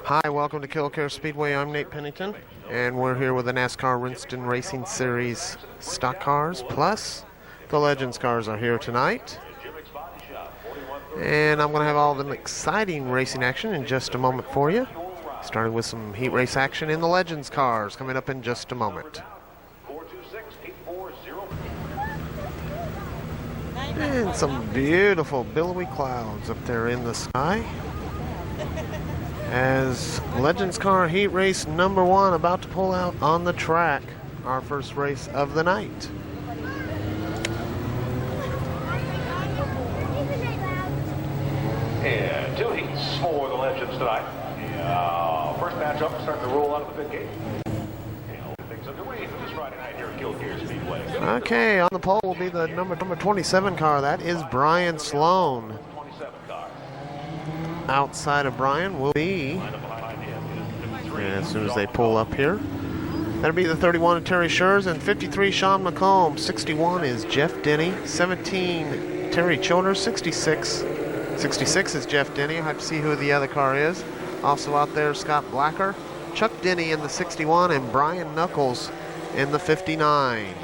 Hi, welcome to KilKare Speedway. I'm Nate Pennington, and we're here with the NASCAR Winston Racing Series stock cars, plus the Legends cars are here tonight. And I'm going to have all the exciting racing action in just a moment for you, starting with some heat race action in the Legends cars coming up in just a moment. And some beautiful billowy clouds up there in the sky, as Legends car heat race number 1 about to pull out on the track, our first race of the night. And 2 heats for the Legends tonight. First matchup starting to roll out of the pit gate. Things underway for this Friday night here at KilKare Speedway. Okay, on the pole will be the number 27 car. That is Brian Sloan. Outside of Brian will be, as soon as they pull up here, that'll be the 31 of Terry Schurz, and 53 Sean McComb. 61 is Jeff Denny. 17 Terry Childers. 66 is Jeff Denny. I have to see who the other car is. Also out there, Scott Blacker, Chuck Denny in the 61, and Brian Knuckles in the 59.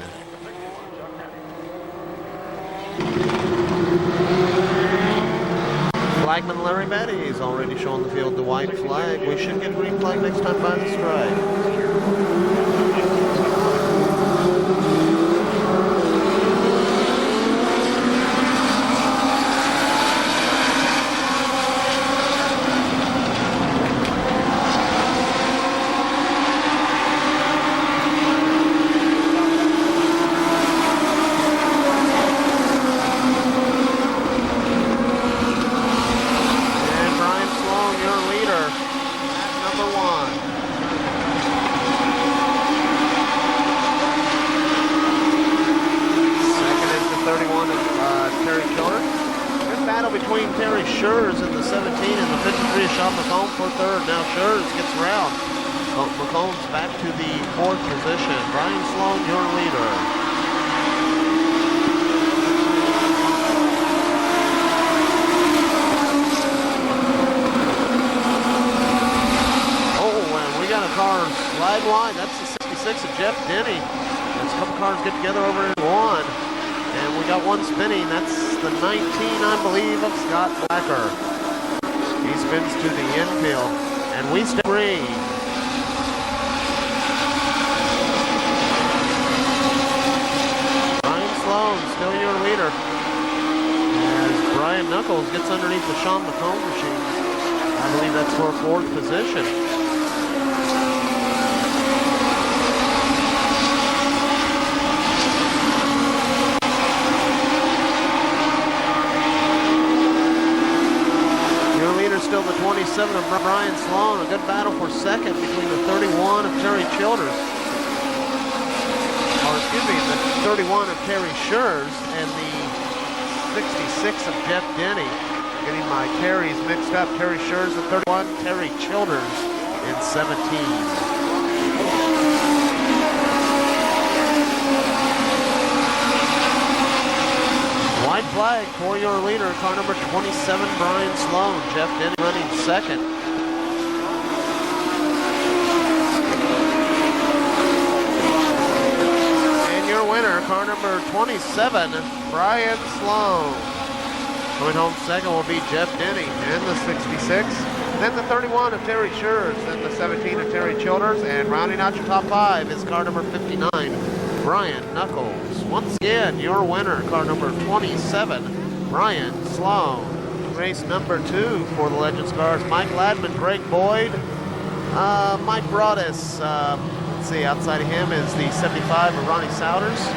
Flagman Larry Betty is already showing the field the white flag. We should get green flag next time by the stripe. Between Terry Schurz in the 17 and the 53 of Sean McComb for third. Now Schurz gets around. McComb's back to the 4th position. Brian Sloan, your leader. Oh, and we got a car slide wide. That's the 66 of Jeff Denny. As a couple cars get together over in one. And we got one spinning. That's the 19, I believe, of Scott Blacker. He spins to the infield, and we stay green. Brian Sloan, still your leader, as Brian Knuckles gets underneath the Sean McComb machine. I believe that's for 4th position. Still the 27 of Brian Sloan. A good battle for second between the 31 of Terry Childers. Or excuse me, the 31 of Terry Schurz and the 66 of Jeff Denny. Getting my Terrys mixed up. Terry Schurz at 31, Terry Childers in 17. White flag for your leader, car number 27, Brian Sloan. Jeff Denny running second. And your winner, car number 27, Brian Sloan. Going home second will be Jeff Denny and the 66. Then the 31 of Terry Schurz, then the 17 of Terry Childers, and rounding out your top 5 is car number 59, Brian Knuckles. Once again, your winner, car number 27, Brian Sloan. Race number 2 for the Legends cars, Mike Ladman, Greg Boyd, Mike Broadus. Let's see, outside of him is the 75 of Ronnie Souders.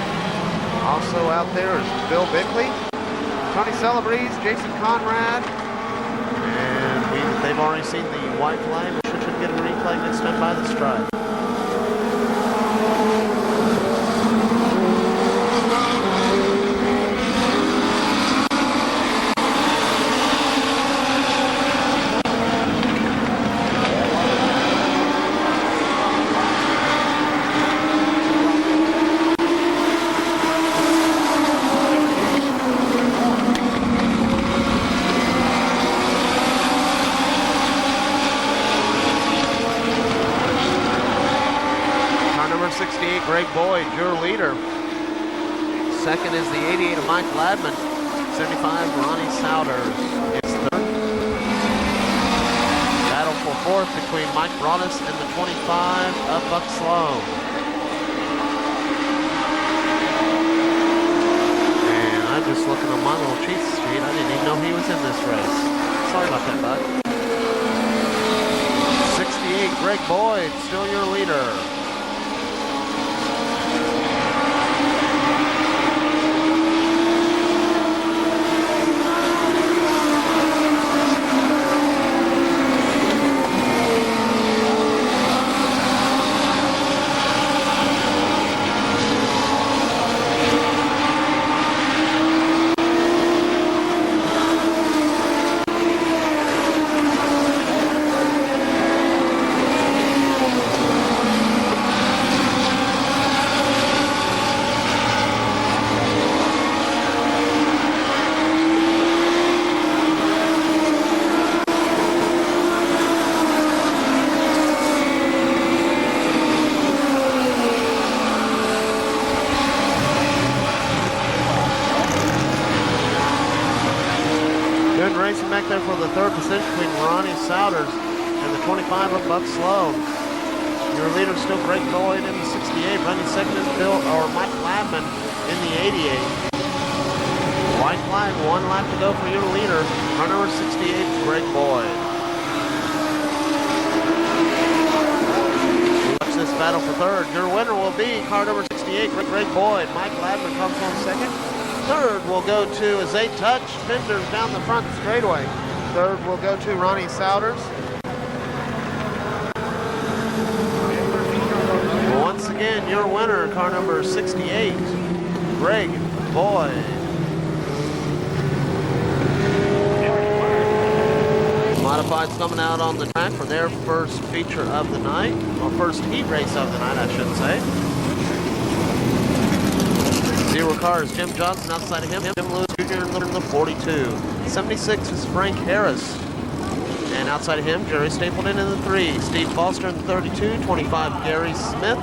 Also out there is Bill Bickley, Tony Celebreze, Jason Conrad. And they've already seen the white flag. We should get a green flag next time by the stripe. Greg Boyd, your leader. Second is the 88 of Mike Ladman. 75, Ronnie Souders is third. Battle for fourth between Mike Broadus and the 25 of Buck Sloan. And I'm just looking on my little cheat sheet. I didn't even know he was in this race. Sorry about that, Buck. 68, Greg Boyd, still your leader. Back there for the third position between Ronnie Souders and the 25 of Buck Sloan. Your leader still Greg Boyd in the 68. Running second is Mike Ladman in the 88. White flag, 1 lap to go for your leader. Car number 68, Greg Boyd. Watch this battle for third. Your winner will be car number 68, Greg Boyd. Mike Ladman comes on second. Third will go to, as they touch fenders down the front straightaway. Third will go to Ronnie Souders. Once again, your winner, car number 68, Greg Boyd. Modifieds coming out on the track for their first feature of the night, or first heat race of the night, I should say. 0 cars, Jim Johnson outside of him, Tim Lewis Jr. in the 42. 76 is Frank Harris. And outside of him, Jerry Stapleton in the 3. Steve Foster in the 32. 25, Gary Smith.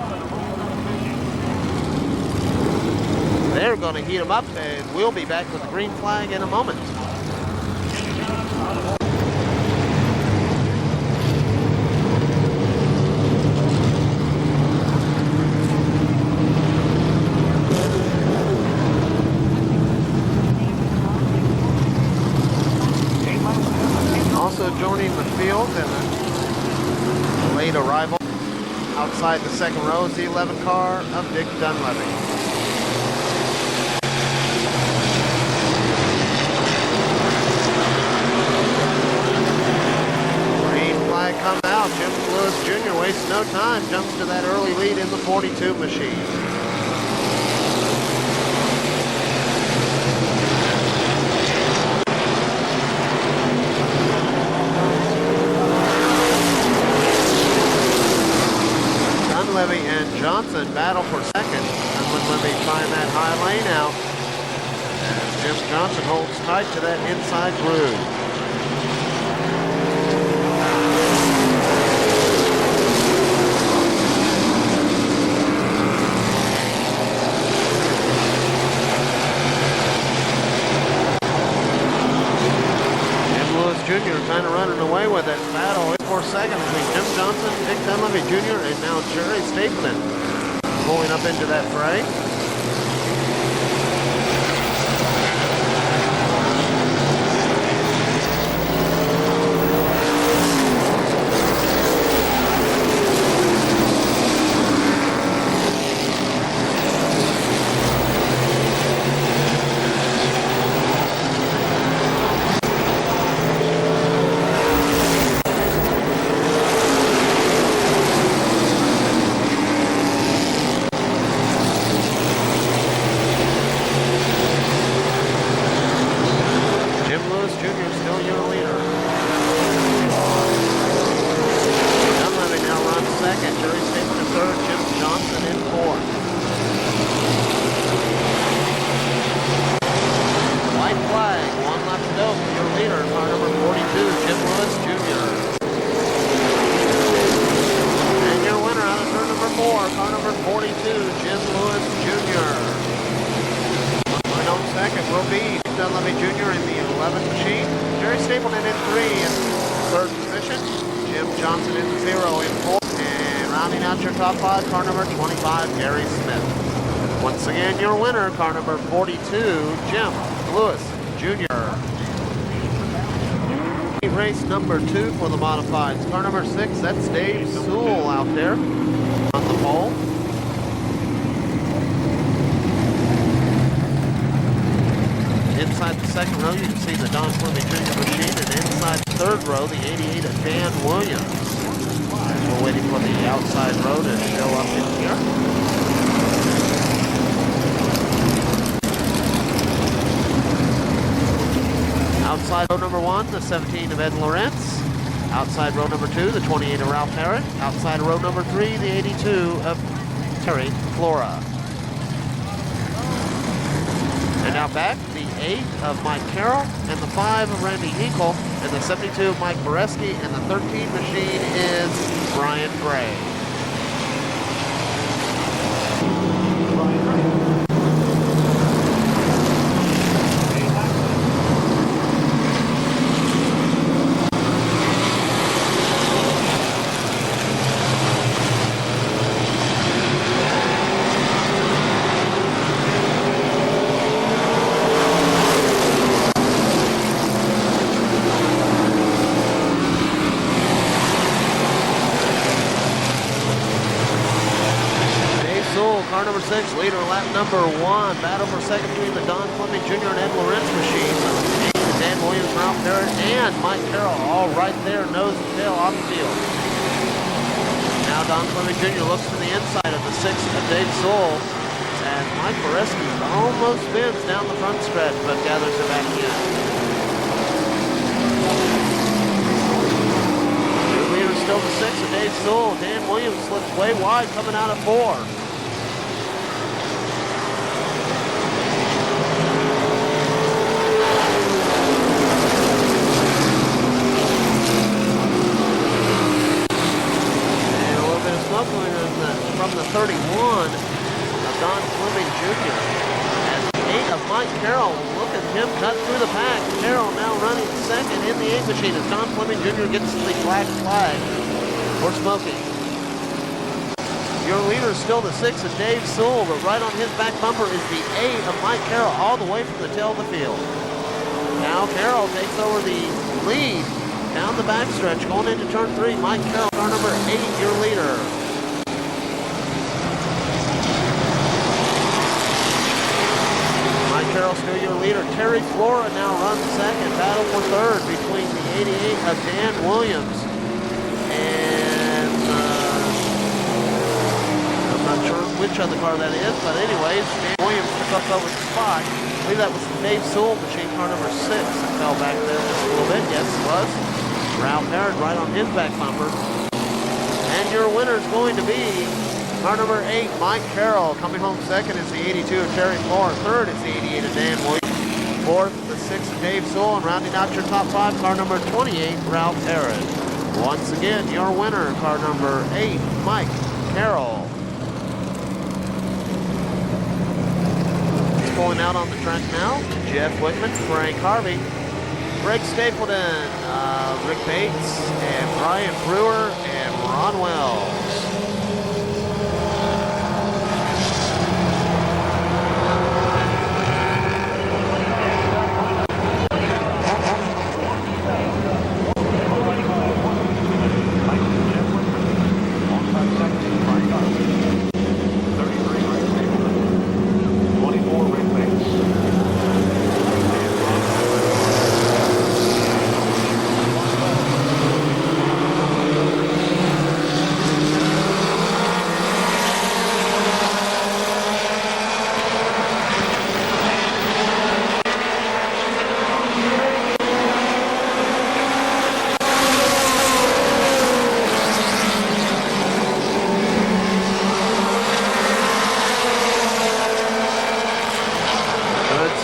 They're going to heat them up, and we'll be back with the green flag in a moment. Joining the field and a late arrival outside the second row is the 11 car of Dick Dunleavy. Green flag comes out. Jim Lewis Jr. wastes no time, jumps to that early lead in the 42 machine. Dunleavy and Johnson battle for second. Dunleavy trying that high lane out as Jim Johnson holds tight to that inside groove. Jim Lewis Jr. kind of running away with it. Battle for second between Jim Johnson, Dick Dunleavy Jr., and now Jerry Stapleton pulling up into that fray. Johnson into 0 in 4. And rounding out your top 5, car number 25, Gary Smith. Once again, your winner, car number 42, Jim Lewis Jr. Race number 2 for the modifieds. Car number 6, that's Dave Sewell out there on the pole. Inside the second row, you can see the Don Fleming Jr. machine, and inside the third row, the 88 of Dan Williams. We're waiting for the outside row to show up in here. Outside row number 1, the 17 of Ed Lawrence. Outside row number 2, the 28 of Ralph Parrott. Outside row number 3, the 82 of Terry Flora. And out back, the 8 of Mike Carroll, and the 5 of Randy Hinkle, and the 72 of Mike Boreski, and the 13 machine is Brian Gray. Car number 6, leader lap number 1. Battle for second between the Don Fleming Jr. and Ed Lawrence machines. Dan Williams, Ralph Parrott, and Mike Carroll all right there, nose and tail on the field. Now Don Fleming Jr. looks to the inside of the 6 of Dave Sewell, and Mike Boreski almost spins down the front stretch, but gathers it back in. New leader still the 6 of Dave Sewell. Dan Williams slips way wide coming out of 4. From the 31 of Don Fleming Jr. And the 8 of Mike Carroll, look at him cut through the pack. Carroll now running second in the 8 machine as Don Fleming Jr. gets the black flag for smoking. Your leader is still the 6 of Dave Sewell, but right on his back bumper is the 8 of Mike Carroll, all the way from the tail of the field. Now Carroll takes over the lead down the backstretch, going into turn 3. Mike Carroll, car number 8, your leader. Carroll still your leader. Terry Flora now runs second. Battle for third between the 88 of Dan Williams and I'm not sure which other car that is, but anyways, Dan Williams took up over the spot. I believe that was the Dave Sewell machine, car number 6, that fell back there just a little bit. Yes, it was. Ralph Parrott right on his back bumper. And your winner is going to be car number 8, Mike Carroll. Coming home second is the 82 of Terry Flora. Third is the 88 of Dan Williams. Fourth, the 6 of Dave Sewell. And rounding out your top 5, car number 28, Ralph Parrott. Once again, your winner, car number 8, Mike Carroll. Pulling out on the track now, Jeff Whitman, Frank Harvey, Greg Stapleton, Rick Bates, and Brian Brewer, and Ron Wells.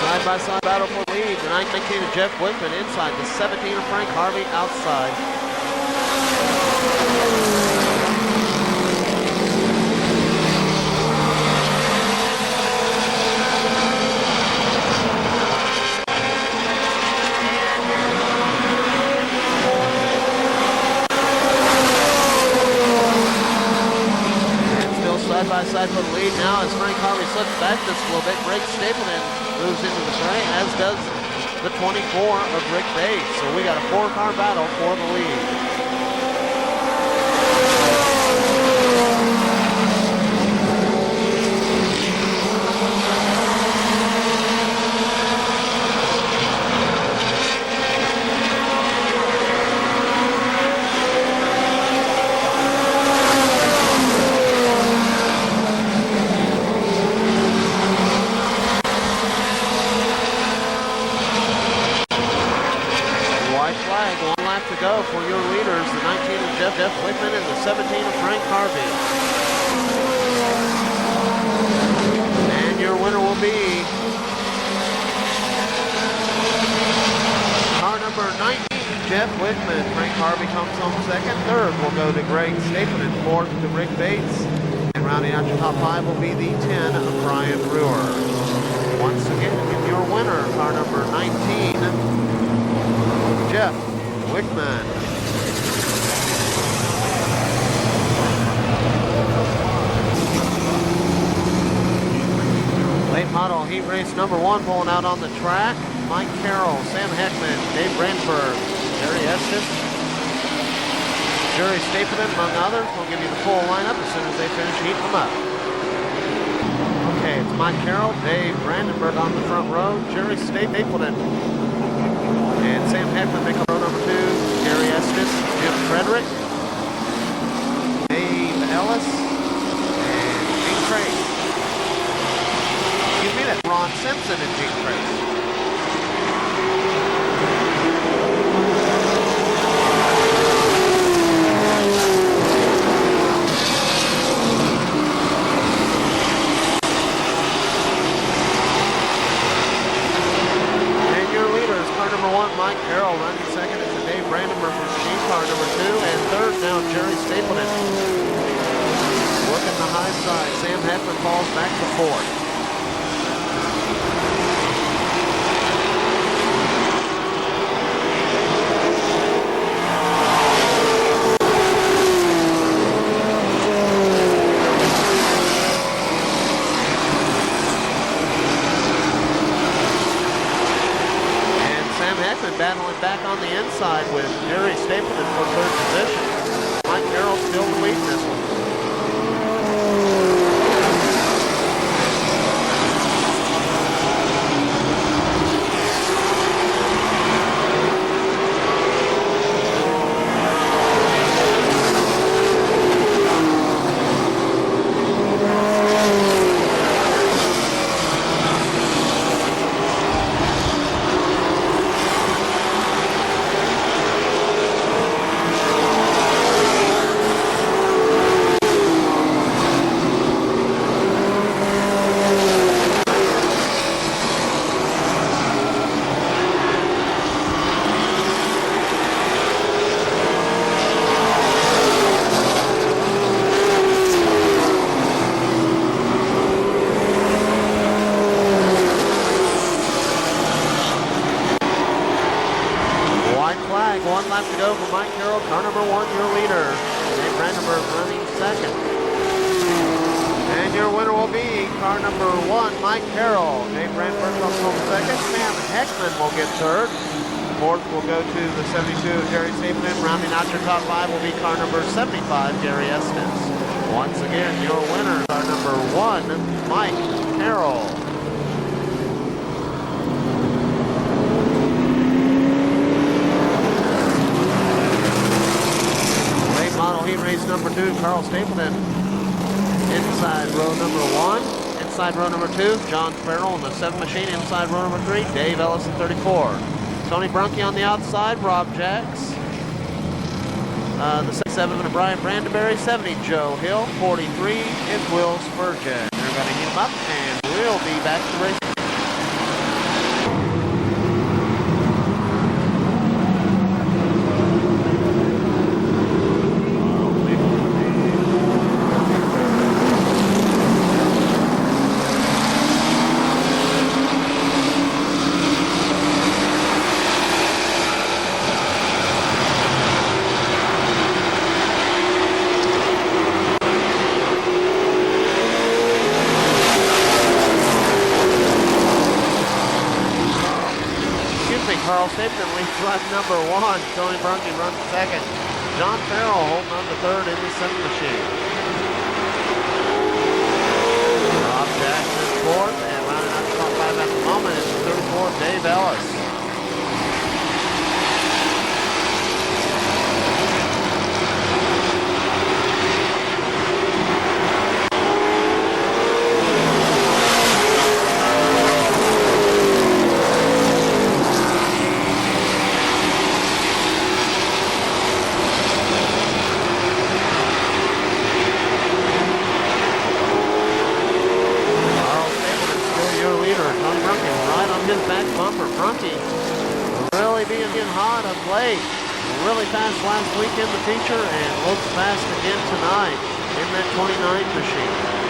Side-by-side battle for lead. The 19 of Jeff Whitman inside. The 17 of Frank Harvey outside. inside for the lead now as Frank Harvey slips back just a little bit. Greg Stapleton moves into the fray, as does the 24 of Rick Bates. So we got a 4-car battle for the lead. To go for your leaders, the 19 of Jeff Wickman and the 17 of Frank Harvey. And your winner will be car number 19, Jeff Wickman. Frank Harvey comes home second. Third will go to Greg Stapleton. Fourth to Rick Bates. And rounding out your top 5 will be the 10 of Brian Brewer. Once again, your winner, car number 19, Jeff Wickman. Late model heat race number 1 pulling out on the track. Mike Carroll, Sam Heckman, Dave Brandberg, Jerry Estes, Jerry Stapleton, among others. We'll give you the full lineup as soon as they finish heating them up. Okay, it's Mike Carroll, Dave Brandenburg on the front row, Jerry Stapleton, and Sam Heckman make up row number 2, Gary Estes, Jim Frederick, Dave Ellis, and Gene Trace. Excuse me, that's Ron Simpson and Gene Trace. Number 1, Mike Carroll, running second is Dave Brandenburg for Machine Car number 2, and third now Jerry Stapleton. Working the high side, Sam Heckman falls back to fourth. Battling back on the inside with Jerry Stapleton for third position. Mike Carroll still the lead in this one. One lap to go for Mike Carroll, car number 1, your leader. Dave Brandenburg running second. And your winner will be car number 1, Mike Carroll. Dave Brandenburg comes home second. Sam Heckman will get third. Fourth will go to the 72, Jerry Stapleton. Rounding out your top 5 will be car number 75, Gary Estes. Once again, your winner, car number 1, Mike Carroll. Model heat race number 2, Carl Stapleton. Inside row number 1. Inside row number 2, John Farrell in the 7 machine. Inside row number 3, Dave Ellis in 34. Tony Brunke on the outside, Rob Jacks. The 67 of Brian Brandenberry, 70 Joe Hill, 43 is Will Spurgeon. They're going to heat him up and we'll be back to racing. lap number 1. Tony Brunke runs second. John Farrell holding on to third in the 7 machine. Rob Jackson fourth, and rounding out the top 5 at the moment is 34, Dave Ellis. His back bumper. Brunke really being hot of late. Really fast last week in the feature and looks fast again tonight in that 29 machine.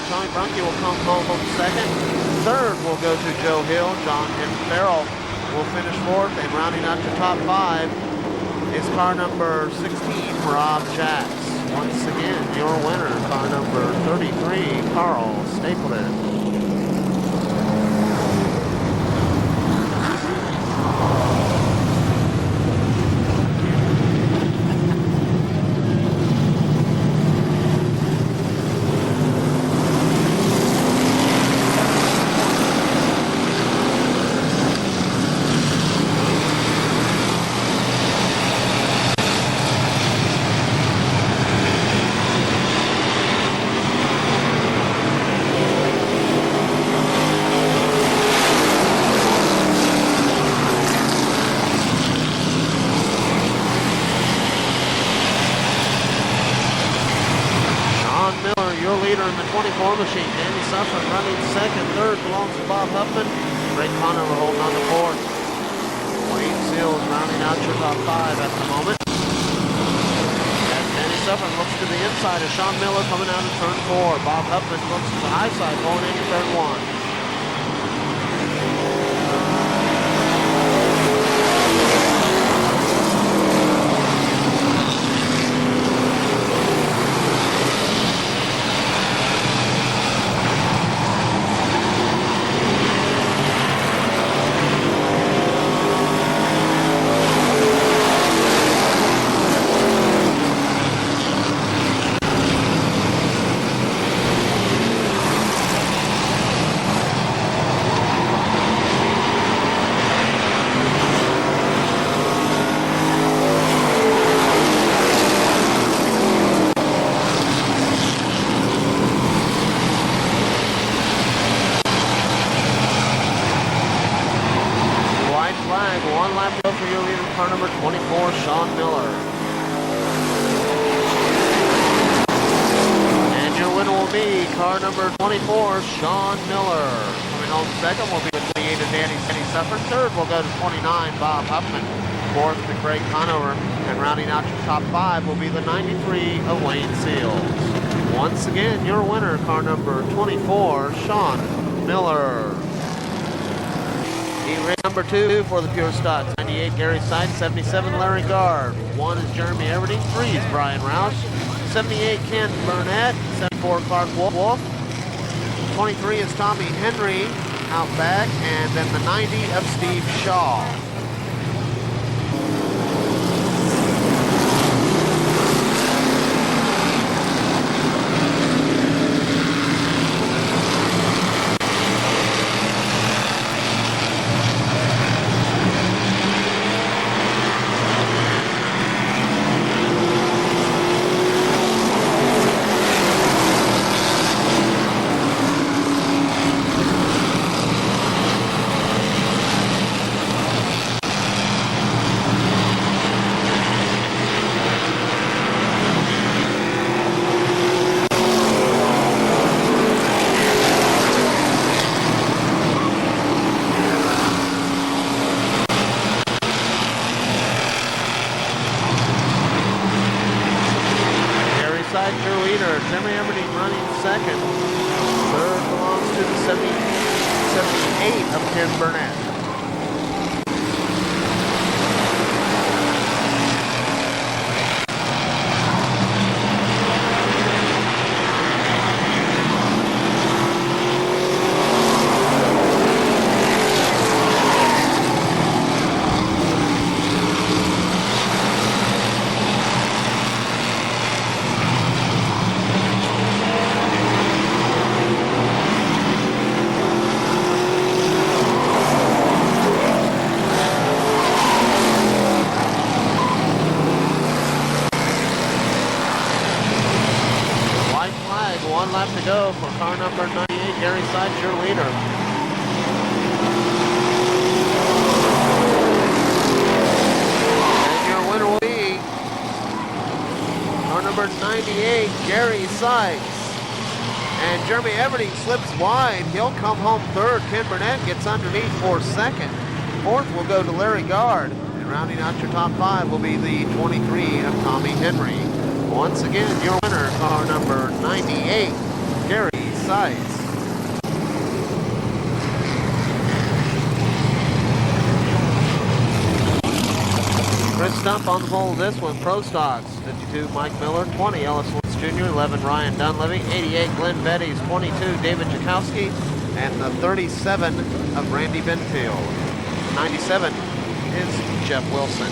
Tony Brunke will come home second. Third will go to Joe Hill. John and Farrell will finish fourth. And rounding out the top 5 is car number 16, Rob Jacks. Once again, your winner, car number 33, Carl Stapleton. Machine. Danny Suffern running second. Third belongs to Bob Huffman. Ray Conover holding on to fourth. Wayne Seals rounding out your top 5 at the moment. As Danny Suffern looks to the inside of Sean Miller coming out of turn 4. Bob Huffman looks to the high side going into turn 1. Car number 24, Sean Miller. And your winner will be car number 24, Sean Miller. Coming home second will be the 28 of Danny Suffern. Third will go to 29, Bob Huffman. Fourth to Craig Conover. And rounding out your top 5 will be the 93 of Wayne Seals. Once again, your winner, car number 24, Sean Miller. Number 2 for the Pure Stocks, 98 Gary Seid, 77 Larry Gard, 1 is Jeremy Everding, 3 is Brian Roush, 78 Ken Burnett, 74 Clark Wolf, 23 is Tommy Henry out back, and then the 90 of Steve Shaw. Ken Burnett. One lap to go for car number 98, Gary Sykes, your leader. And your winner will be car number 98, Gary Sykes. And Jeremy Everding slips wide. He'll come home third. Ken Burnett gets underneath for second. Fourth will go to Larry Gard. And rounding out your top five will be the 23 of Tommy Henry. Once again, your winner, car number 98, Gary Sykes. Chris Stump on the pole of this one, Pro Stocks, 52 Mike Miller, 20 Ellis Woods Jr., 11 Ryan Dunleavy, 88 Glenn Betty's, 22 David Jakowski, and the 37 of Randy Benfield. 97 is Jeff Wilson.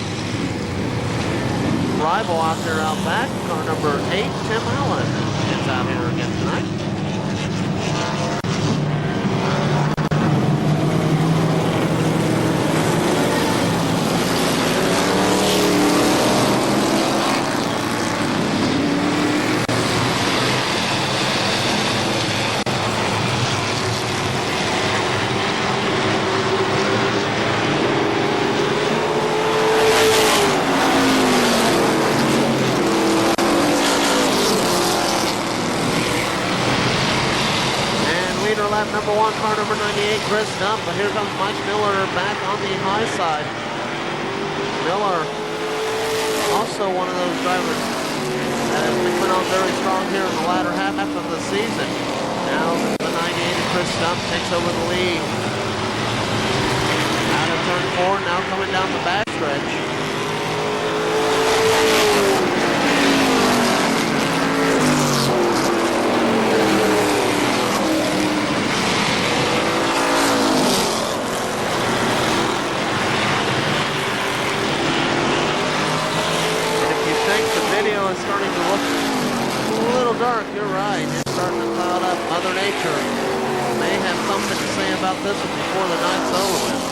Rival out there out back, car number 8, Tim Allen, is out here again tonight. Lap number one, car number 98, Chris Stump, but here comes Mike Miller back on the high side. Miller, also one of those drivers that has been coming on very strong here in the latter half of the season. Now the 98, Chris Stump takes over the lead. Out of turn 4, now coming down the backstretch. Is starting to look a little dark. You're right. It's starting to cloud up. Mother Nature may have something to say about this one before the night's over with.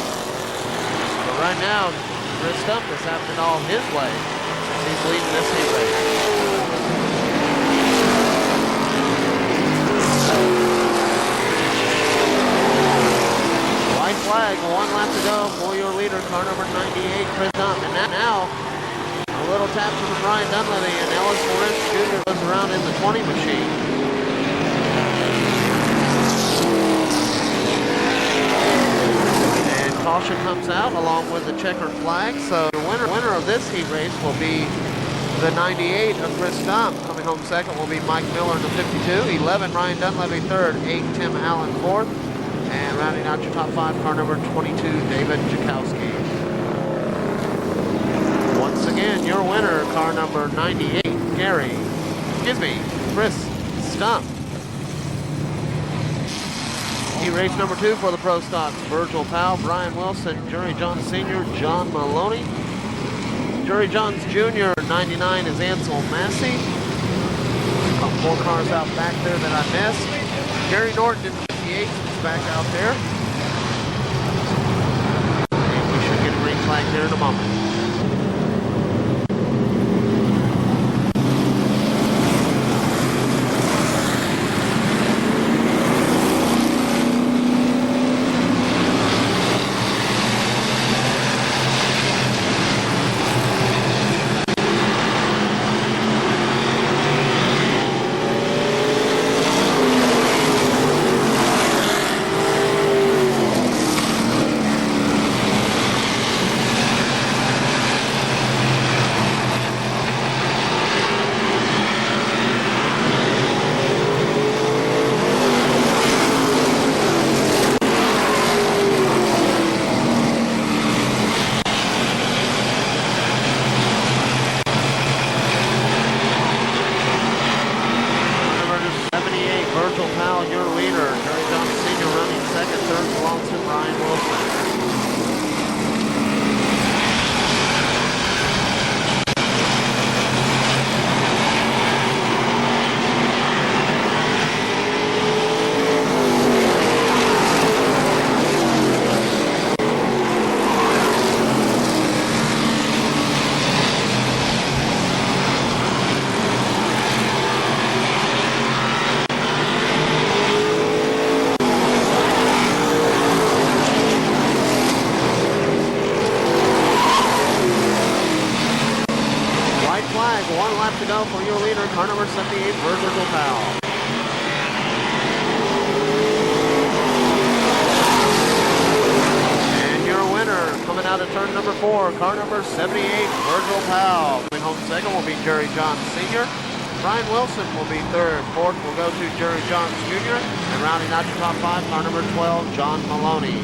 But right now, Chris Stump is having it all his way as he's leading this heat race. White flag, one lap to go for your leader, car number 98, Chris Stump. And now a little tap from Brian Dunleavy, and Ellis Lawrence Jr. goes around in the 20 machine. And caution comes out along with the checkered flag. So the winner of this heat race will be the 98 of Chris Stump. Coming home second will be Mike Miller in the 52. 11 Ryan Dunleavy third. 8 Tim Allen fourth. And rounding out your top five, car number 22, David Jakowski. Once again, your winner, car number 98, Chris Stump. Heat race number 2 for the Pro Stocks, Virgil Powell, Brian Wilson, Jerry Johns Sr., John Maloney. Jerry Johns Jr., 99 is Ansel Massey. About 4 cars out back there that I missed. Gary Norton in 58 is back out there. And we should get a green flag there in a moment. number 78, Virgil Powell. And your winner, coming out of turn number 4, car number 78, Virgil Powell. Coming home second will be Jerry Johns Sr. Brian Wilson will be third. Fourth will go to Jerry Johns Jr. And rounding out your top 5, car number 12, John Maloney.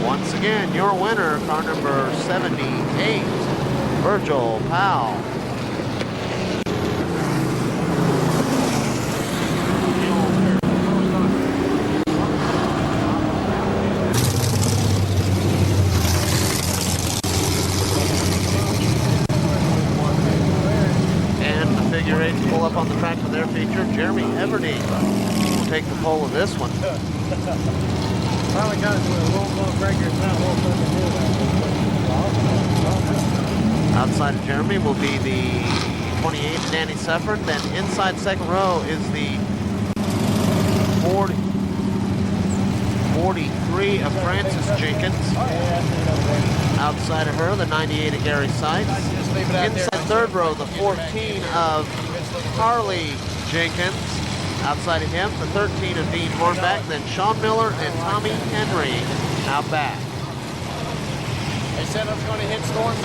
Once again, your winner, car number 78, Virgil Powell. And the figure eights pull up on the track for their feature. Jeremy Everdeen will take the pole of this one. Probably got it with a little breaker. It's not a little fun to do that. Outside of Jeremy will be the 28, Danny Suffern. Then inside second row is the 43 of Francis Jenkins. Outside of her, the 98 of Gary Sykes. Inside third row, the 14 of Harley Jenkins. Outside of him, the 13 of Dean Hornback, then Sean Miller and Tommy Henry out back. They said I was going to hit Storm.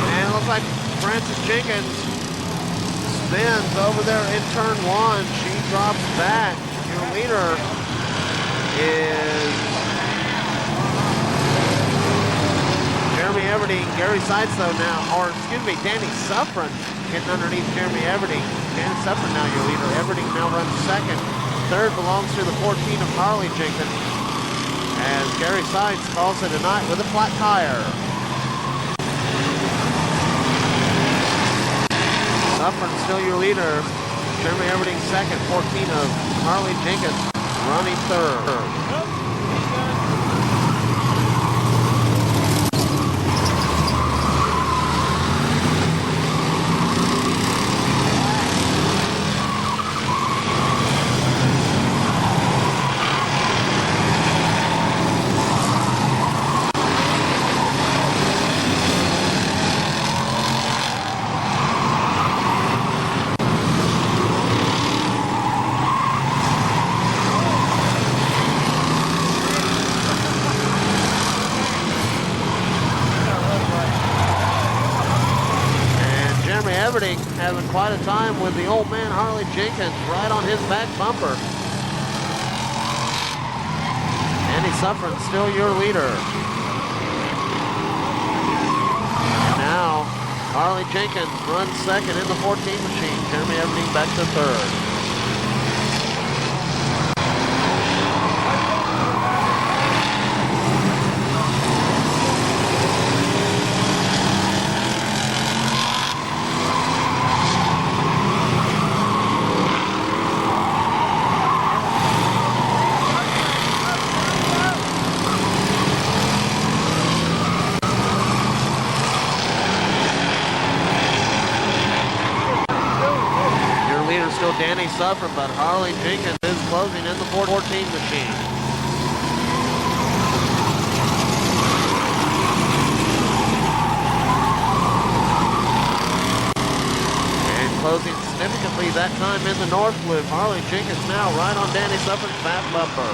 And it looks like Francis Jenkins spins over there in turn 1. She drops back. Your leader is Jeremy Everdeen. Gary Sykes though now, or excuse me, Danny Suffern getting underneath Jeremy Everdeen. Danny Suffern now your leader. Everdeen now runs second. Third belongs to the 14 of Harley Jenkins, as Gary Sykes calls it a night with a flat tire. Suffern still your leader. Jeremy Everdeen second, 14 of Harley Jenkins running third. Everdeen having quite a time with the old man Harley Jenkins right on his back bumper. Danny Suffern still your leader. Now Harley Jenkins runs second in the 14 machine. Jeremy Everdeen back to third. Still Danny Suffern, but Harley Jenkins is closing in the 14 machine. And closing significantly that time in the North Loop. Harley Jenkins now right on Danny Suffern's back bumper.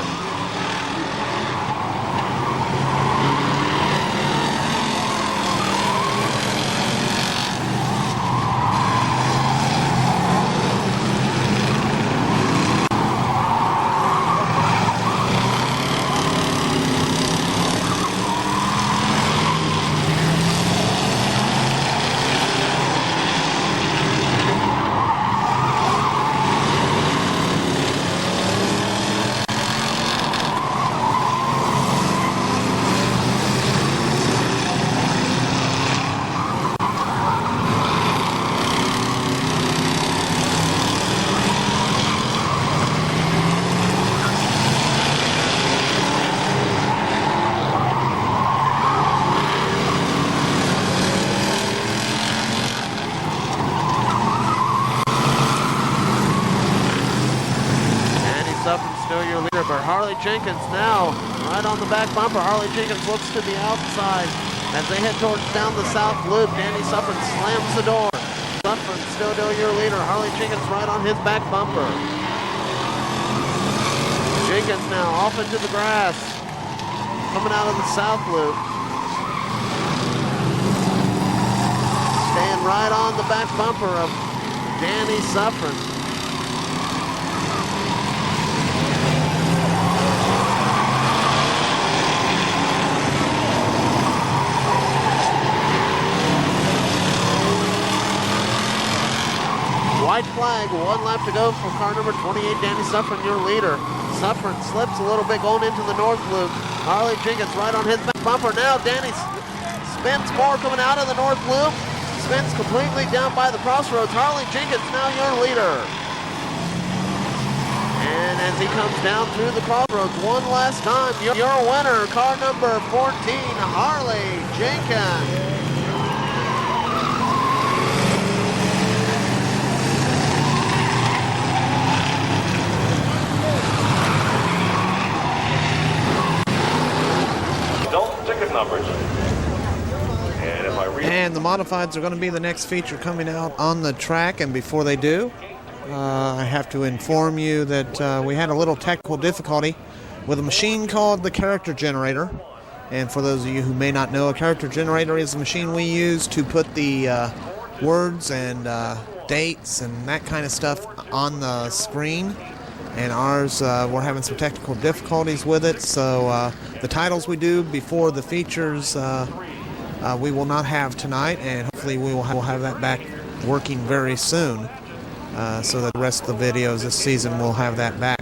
still your leader, but Harley Jenkins now right on the back bumper. Harley Jenkins looks to the outside as they head towards down the south loop. Danny Suffren slams the door. Suffren still your leader. Harley Jenkins right on his back bumper. Jenkins now off into the grass, coming out of the south loop. Staying right on the back bumper of Danny Suffren. White flag, 1 lap to go for car number 28, Danny Suffren, your leader. Suffren slips a little bit going into the north loop. Harley Jenkins right on his back bumper. Now Danny spins more coming out of the north loop. Spins completely down by the crossroads. Harley Jenkins now your leader. And as he comes down through the crossroads one last time, your winner, car number 14, Harley Jenkins. Ticket numbers. And if I read And the modifieds are going to be the next feature coming out on the track, and before they do, I have to inform you that we had a little technical difficulty with a machine called the character generator. And for those of you who may not know, a character generator is a machine we use to put the words and dates and that kind of stuff on the screen. And ours, we're having some technical difficulties with it, so the titles we do before the features we will not have tonight, and hopefully we will have that back working very soon, so that the rest of the videos this season will have that back.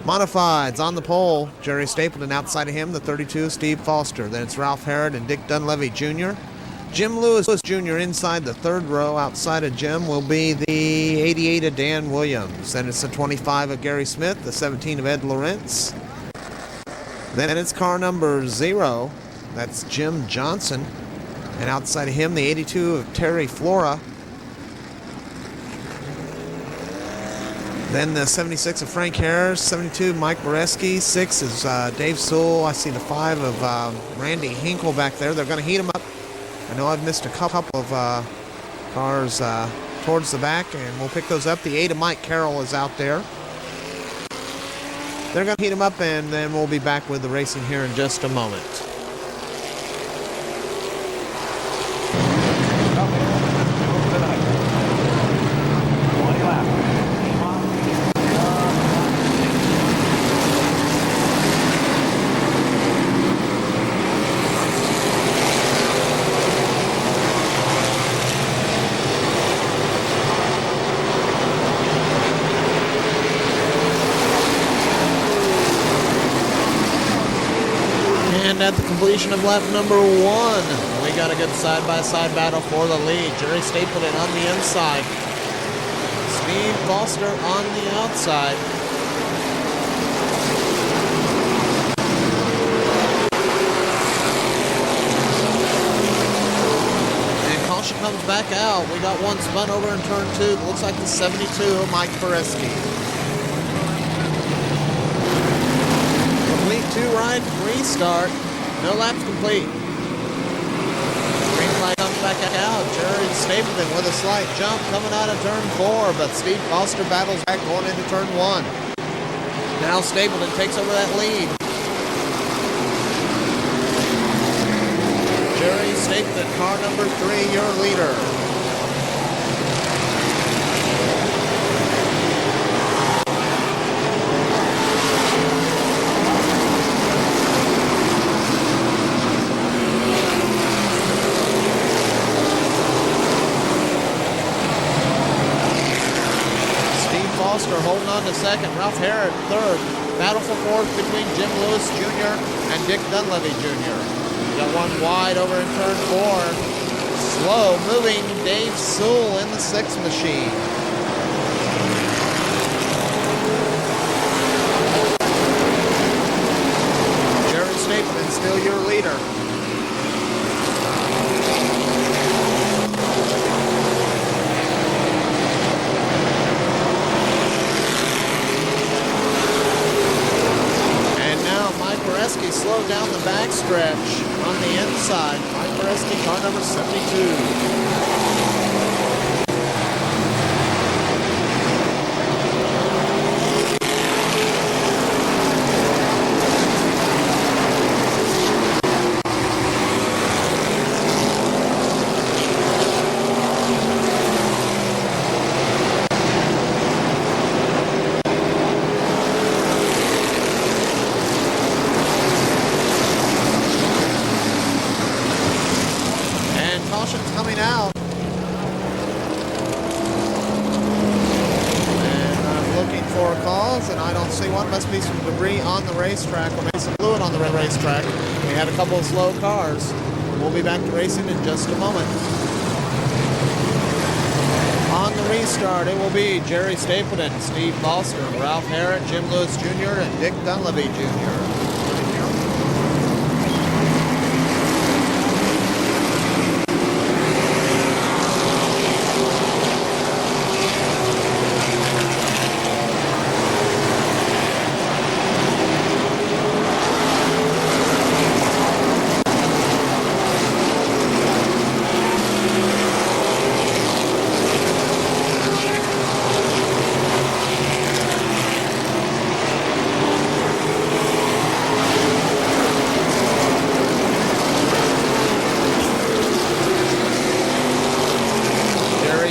Modifieds on the pole, Jerry Stapleton. Outside of him, the 32, Steve Foster. Then it's Ralph Harrod and Dick Dunleavy Jr. Jim Lewis Jr. inside the third row. Outside of Jim will be the 88 of Dan Williams. Then it's the 25 of Gary Smith, the 17 of Ed Lawrence. Then it's car number 0. That's Jim Johnson. And outside of him, the 82 of Terry Flora. Then the 76 of Frank Harris, 72 Mike Boreski, 6 is Dave Sewell. I see the 5 of Randy Hinkle back there. They're going to heat him up. I know I've missed a couple of cars towards the back, and we'll pick those up. The 8 of Mike Carroll is out there. They're going to heat him up, and then we'll be back with the racing here in just a moment. And at the completion of lap number 1, we got a good side-by-side battle for the lead. Jerry Stapleton on the inside. Steve Foster on the outside. And caution comes back out. We got one spun over in turn 2. It looks like the 72 of Mike Boreski. Complete 2-ride restart. No laps complete. Green flag comes back out. Jerry Stapleton with a slight jump coming out of turn 4, but Steve Foster battles back going into turn 1. Now Stapleton takes over that lead. Jerry Stapleton, car number 3, your leader. Foster holding on to second. Ralph Harrod third. Battle for fourth between Jim Lewis Jr. and Dick Dunleavy Jr. Got one wide over in turn 4. Slow moving Dave Sewell in the 6 machine. Jerry Stapleton still your leader. slow down the backstretch on the inside. Mike Koreski, car number 72. Coming out. And I'm looking for a cause, and I don't see one. Must be some debris on the racetrack, or maybe some fluid on the racetrack. We had a couple of slow cars. We'll be back to racing in just a moment. On the restart, it will be Jerry Stapleton, Steve Foster, Ralph Harrod, Jim Lewis Jr., and Dick Dunleavy Jr.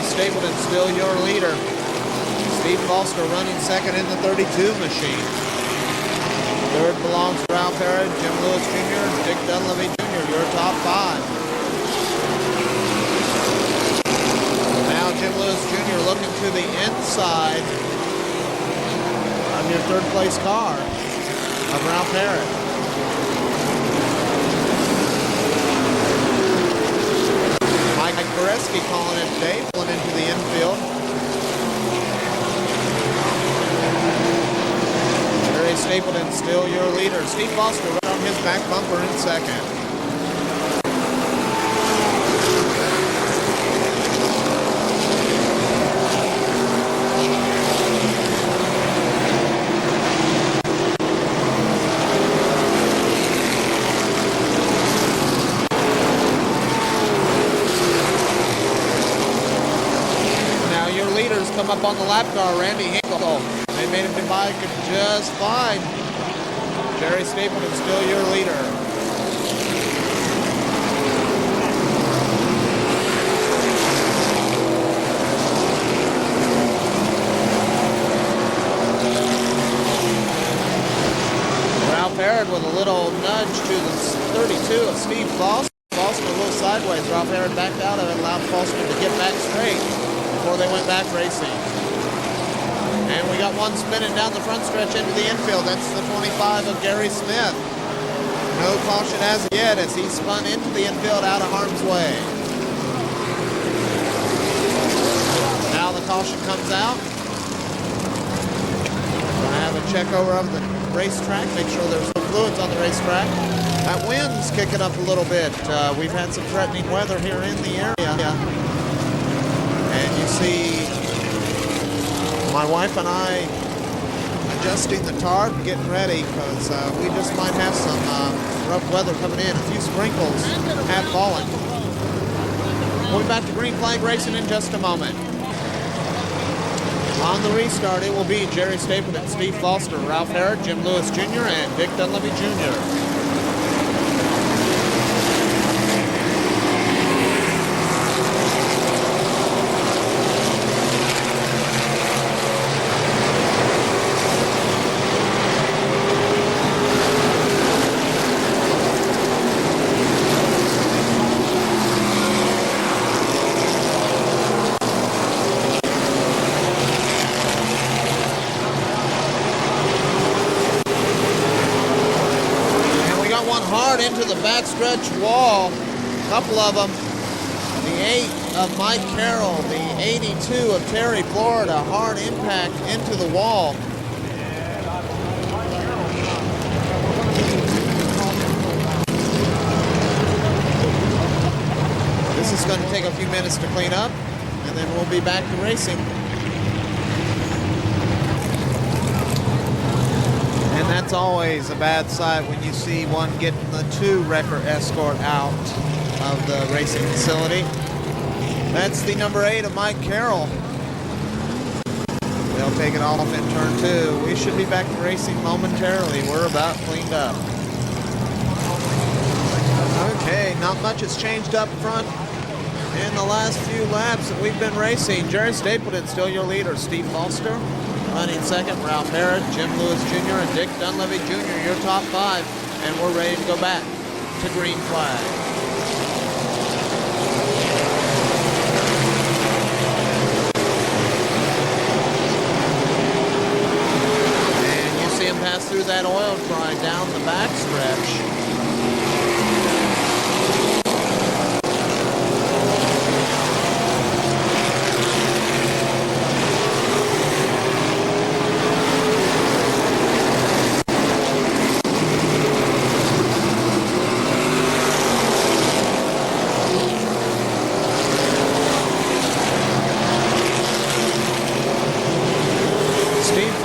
Stapleton still your leader. Steve Foster running second in the 32 machine. Third belongs to Ralph Harrod, Jim Lewis Jr., Dick Dunleavy Jr., your top five. Now Jim Lewis Jr. looking to the inside of your third place car of Ralph Harrod. Mike Koreski calling it today, pulling into the infield. Jerry Stapleton still your leader. Steve Foster right on his back bumper in second. Come up on the lap car, Randy Hinkle. They made him to bike just fine. Jerry Stapleton still your leader. Ralph Harrod with a little nudge to the 32 of Steve Foster. Foster a little sideways. Ralph Harrod backed out of it, allowed Foster to get back straight before they went back racing. And we got one spinning down the front stretch into the infield. That's the 25 of Gary Smith. No caution as yet as he spun into the infield out of harm's way. Now the caution comes out. We're gonna have a check over of the racetrack, make sure there's no fluids on the racetrack. That wind's kicking up a little bit. We've had some threatening weather here in the area. And you see my wife and I adjusting the tarp, getting ready, because we just might have some rough weather coming in. A few sprinkles have fallen. We'll be back to green flag racing in just a moment. On the restart, it will be Jerry Stapleton, Steve Foster, Ralph Harrod, Jim Lewis Jr., and Dick Dunleavy Jr. Into the backstretch wall, a couple of them. The 8 of Mike Carroll, the 82 of Terry Florida, hard impact into the wall. This is going to take a few minutes to clean up, and then we'll be back to racing. And that That's always a bad sight when you see one getting the 2 wrecker escort out of the racing facility. That's the number 8 of Mike Carroll. They'll take it off in turn 2. We should be back to racing momentarily. We're about cleaned up. Okay, not much has changed up front in the last few laps that we've been racing. Jerry Stapleton still your leader. Steve Foster running second. Ralph Harrod, Jim Lewis Jr., and Dick Dunleavy Jr. your top 5. And we're ready to go back to green flag. And you see him pass through that oil fry down the back stretch.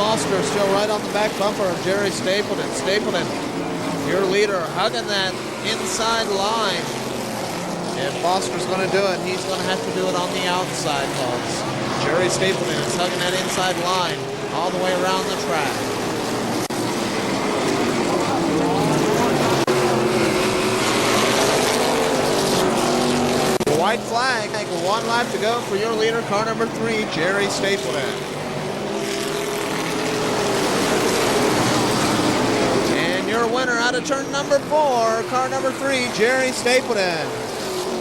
Foster still right on the back bumper of Jerry Stapleton. Stapleton, your leader, hugging that inside line. If Foster's going to do it, he's going to have to do it on the outside, folks. Jerry Stapleton is hugging that inside line all the way around the track. White flag, 1 lap to go for your leader, car number 3, Jerry Stapleton. Your winner out of turn number 4, car number 3, Jerry Stapleton.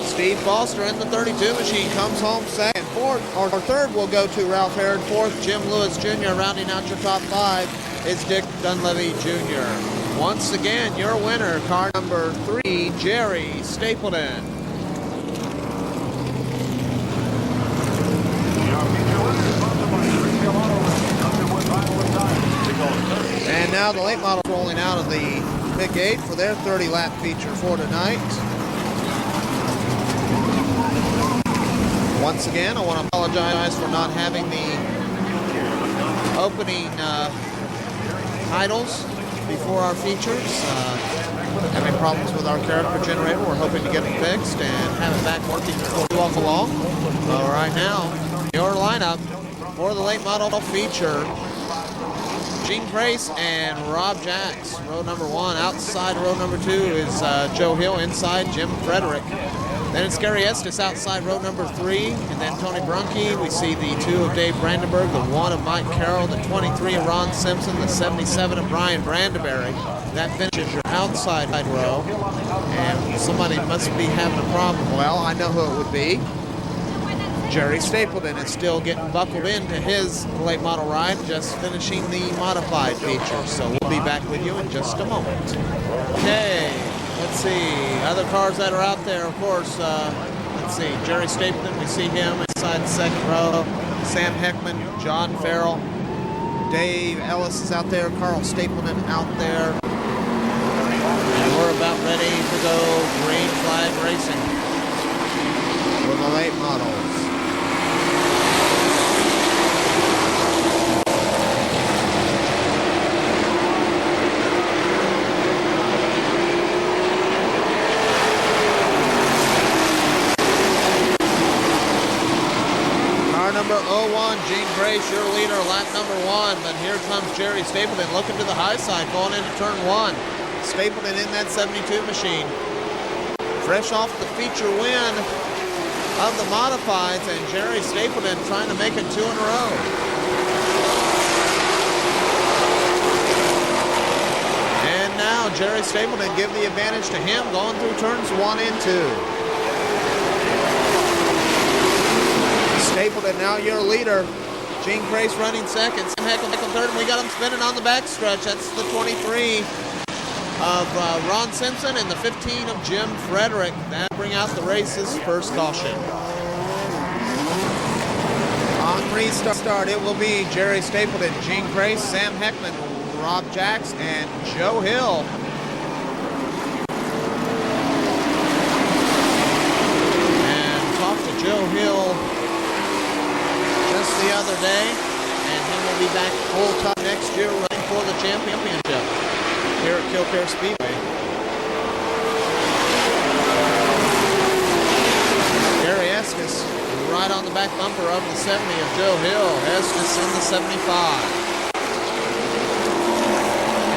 Steve Foster in the 32 machine comes home second. Third will go to Ralph Harrod. 4th, Jim Lewis Jr. Rounding out your top 5 is Dick Dunleavy Jr. Once again, your winner, car number 3, Jerry Stapleton. And now the late model rolling out of the pit gate for their 30-lap feature for tonight. Once again, I want to apologize for not having the opening titles before our features. Having problems with our character generator. We're hoping to get it fixed and have it back working before we walk along. So right now, your lineup for the late model feature: Gene Grace and Rob Jacks, row number 1. Outside row number 2 is Joe Hill. Inside, Jim Frederick. Then it's Gary Estes outside row number 3. And then Tony Brunke. We see the 2 of Dave Brandenburg, the 1 of Mike Carroll, the 23 of Ron Simpson, the 77 of Brian Brandenberry. That finishes your outside row. And somebody must be having a problem. Well, I know who it would be. Jerry Stapleton is still getting buckled into his late model ride, just finishing the modified feature. So we'll be back with you in just a moment. Okay, let's see. Other cars that are out there, of course, let's see. Jerry Stapleton, we see him inside the second row. Sam Heckman, John Farrell. Dave Ellis is out there. Carl Stapleton out there. And we're about ready to go green flag racing for the late models. Number 01, Gene Grace, your leader, lap number 1. But here comes Jerry Stapleton looking to the high side, going into turn 1. Stapleton in that 72 machine. Fresh off the feature win of the modifieds, and Jerry Stapleton trying to make it 2 in a row. And now Jerry Stapleton give the advantage to him going through turns 1 and 2. Stapleton now your leader. Gene Grace running second. Sam Heckman third. And we got him spinning on the back stretch. That's the 23 of Ron Simpson and the 15 of Jim Frederick. That bring out the race's first caution. On restart, it will be Jerry Stapleton, Gene Grace, Sam Heckman, Rob Jacks, and Joe Hill. And talk to Joe Hill the other day, and he will be back full time next year running for the championship. KilKare Speedway. Gary Estes right on the back bumper of the 70 of Joe Hill. Estes in the 75.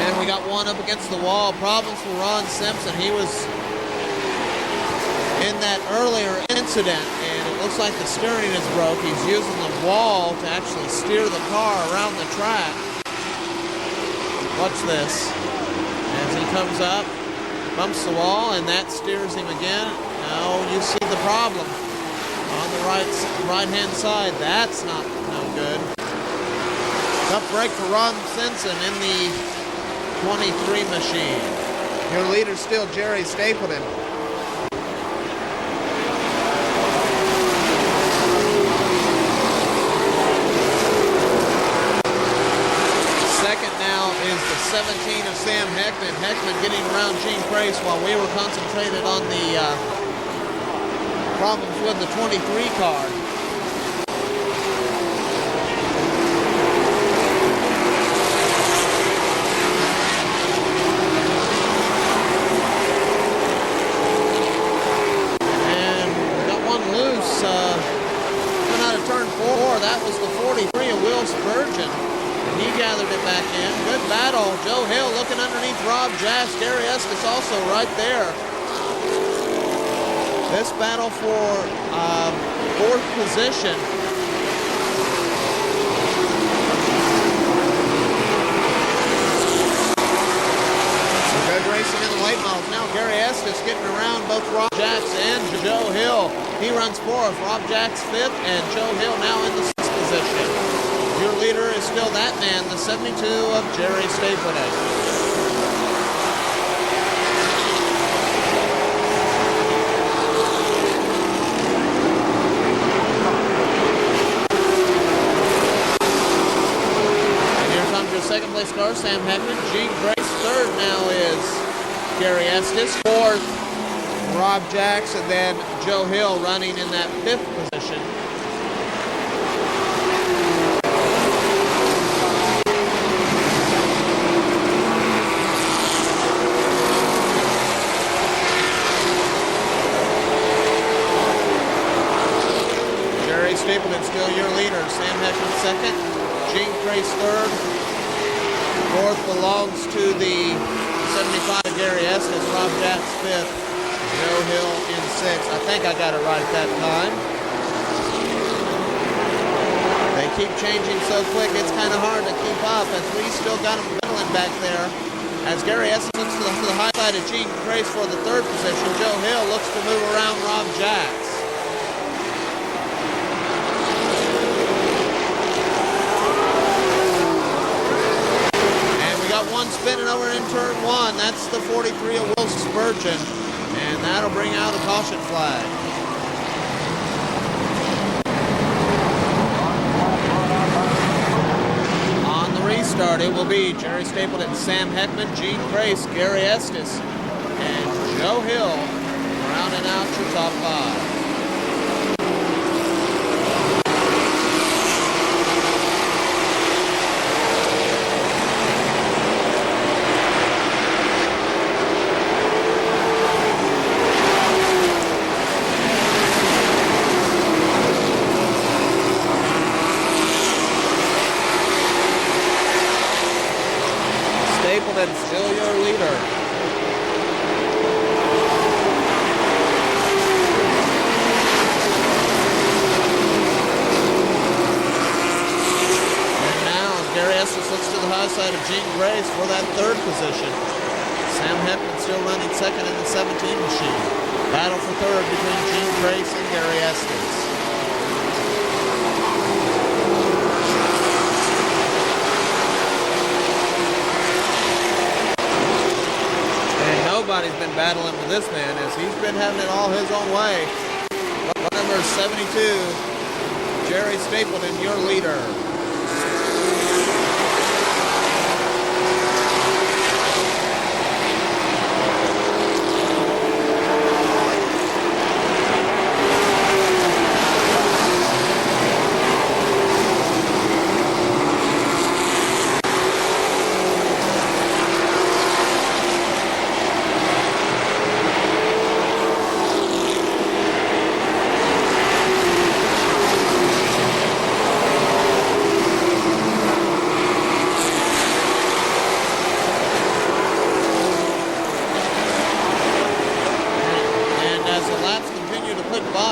And we got one up against the wall. Problems for Ron Simpson. He was in that earlier incident, and it looks like the steering is broke. He's using the wall to actually steer the car around the track. Watch this. As he comes up, bumps the wall, and that steers him again. Now you see the problem on the right-hand side. That's no good. Tough break for Ron Simpson in the 23 machine. Your leader still Jerry Stapleton. Second now is the 17 of Sam Heckman. Heckman getting around Gene Price while we were concentrated on the problems with the 23 car. And got one loose. Coming out of turn 4, that was the 43 of Will Spurgeon. He gathered it back in. Good battle. Joe Hill looking underneath Rob Jass. Gary Estes also right there. This battle for fourth position. Some good racing in the late models. Now Gary Estes getting around both Rob Jax and Joe Hill. He runs fourth. Rob Jax fifth, and Joe Hill now in the sixth position. Your leader is still that man, the 72 of Jerry Stapleton. And here comes your second place car, Sam Heckman. Gene Grace third now is Gary Estes. Fourth, Rob Jax, and then Joe Hill running in that fifth position. Stapleton still your leader. Sam Heckman second. Gene Grace third. Fourth belongs to the 75 Gary Estes. Rob Jax fifth. Joe Hill in sixth. I think I got it right that time. They keep changing so quick, it's kind of hard to keep up, as we still got them battling back there. As Gary Estes looks to the high side of Gene Grace for the third position, Joe Hill looks to move around Rob Jax. One spinning over in turn 1. That's the 43 of Will Spurgeon, and that'll bring out a caution flag. On the restart, it will be Jerry Stapleton, Sam Heckman, Gene Grace, Gary Estes, and Joe Hill rounding out your top 5. Stapleton still your leader. And now Gary Estes looks to the high side of Gene Grace for that third position. Sam Heckman still running second in the 17 machine. Battle for third between Gene Grace and Gary Estes. Nobody's been battling with this man, as he's been having it all his own way. Number 72, Jerry Stapleton, your leader.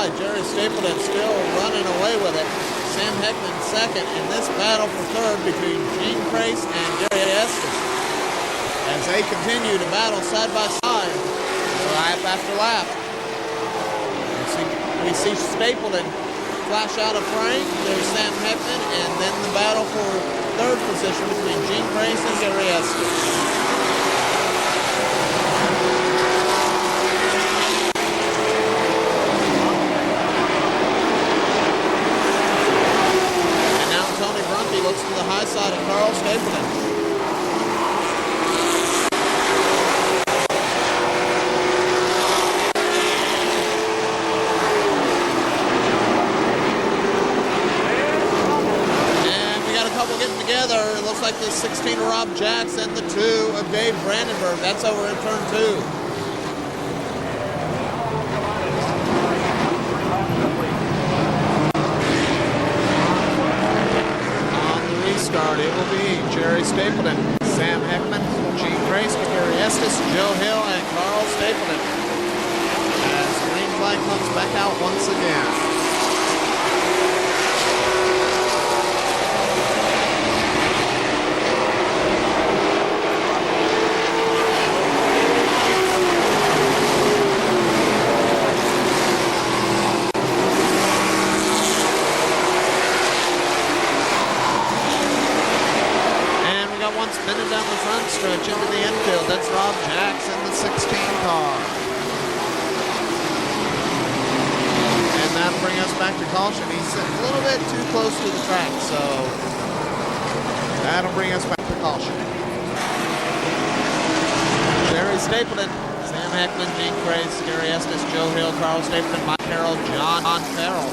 side. Jerry Stapleton still running away with it. Sam Heckman second in this battle for third between Gene Crace and Gary Estes as they continue to battle side by side, lap after lap. We see Stapleton flash out a frame. There's Sam Heckman, and then the battle for third position between Gene Crace and Gary Estes. Looks to the high side of Carl Stapleton. And we got a couple getting together. It looks like the 16 of Rob Jacks and the 2 of Dave Brandenburg. That's over in turn 2. It will be Jerry Stapleton, Sam Heckman, Gene Crace, Gary Estes, Joe Hill, and Carl Stapleton as the green flag comes back out once again. Spinning down the front stretch into the infield. That's Rob Jackson, the 16 car. And that'll bring us back to caution. He's sitting a little bit too close to the track, so that'll bring us back to caution. Jerry Stapleton, Sam Heckman, Gene Crace, Gary Estes, Joe Hill, Carl Stapleton, Mike Carroll, John Farrell.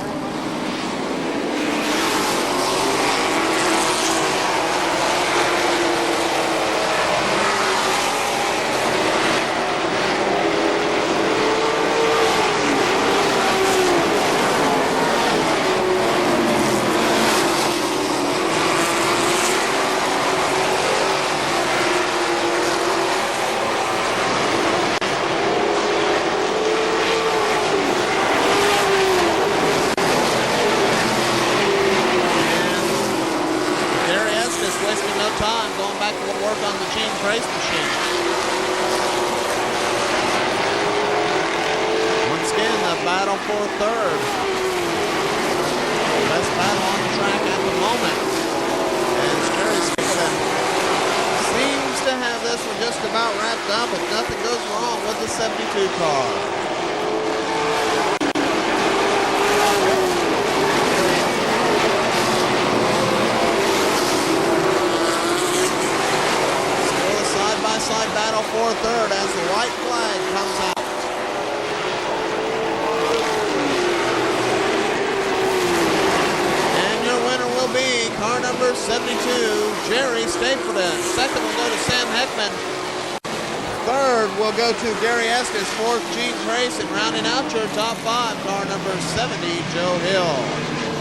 To Gary Estes, fourth Gene Crace, and rounding out your top 5, car number 70, Joe Hill.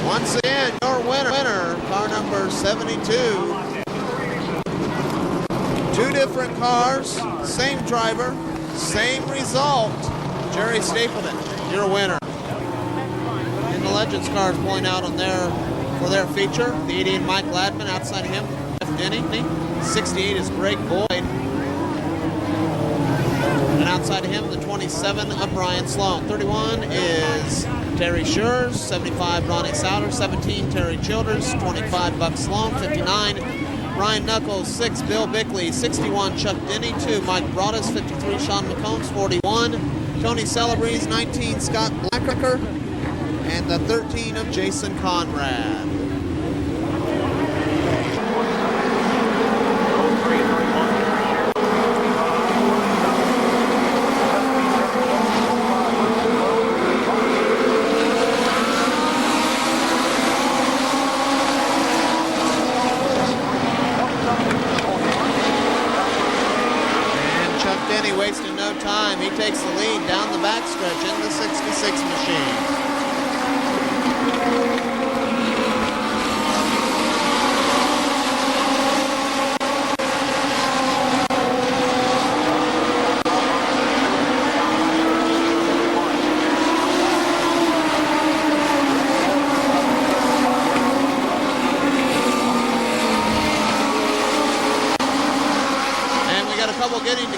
Once again, your winner, car number 72. 2 different cars, same driver, same result. Jerry Stapleton, your winner. And the Legends cars pulling out on for their feature. The 88 Mike Ladman, outside of him, Jeff Denny. 68 is Greg Boyd. And outside of him, the 27 of Brian Sloan. 31 is Terry Schurz. 75, Ronnie Souter. 17, Terry Childers. 25, Buck Sloan. 59, Ryan Knuckles. 6, Bill Bickley. 61, Chuck Denny. 2, Mike Broadus. 53, Sean McCombs. 41, Tony Celebreze. 19, Scott Blackracker. And the 13 of Jason Conrad. He takes the lead down the backstretch in the 66 machine.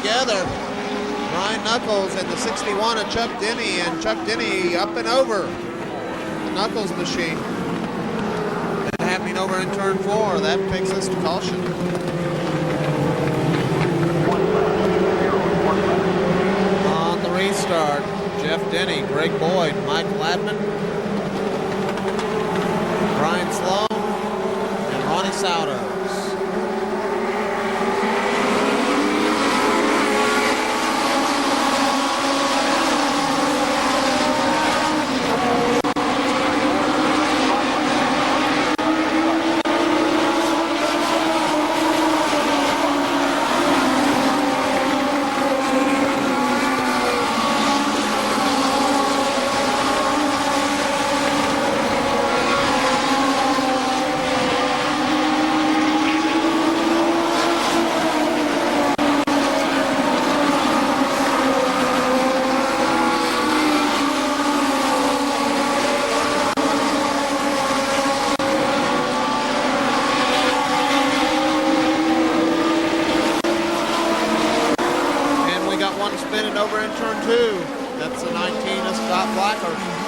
together. Ryan Knuckles and the 61 of Chuck Denny, and Chuck Denny up and over the Knuckles machine. That happening over in turn 4. That takes us to caution. On the restart, Jeff Denny, Greg Boyd, Mike Ladman, Brian Sloan, and Ronnie Souders. Over in turn 2. That's the 19 of Scott Blacker.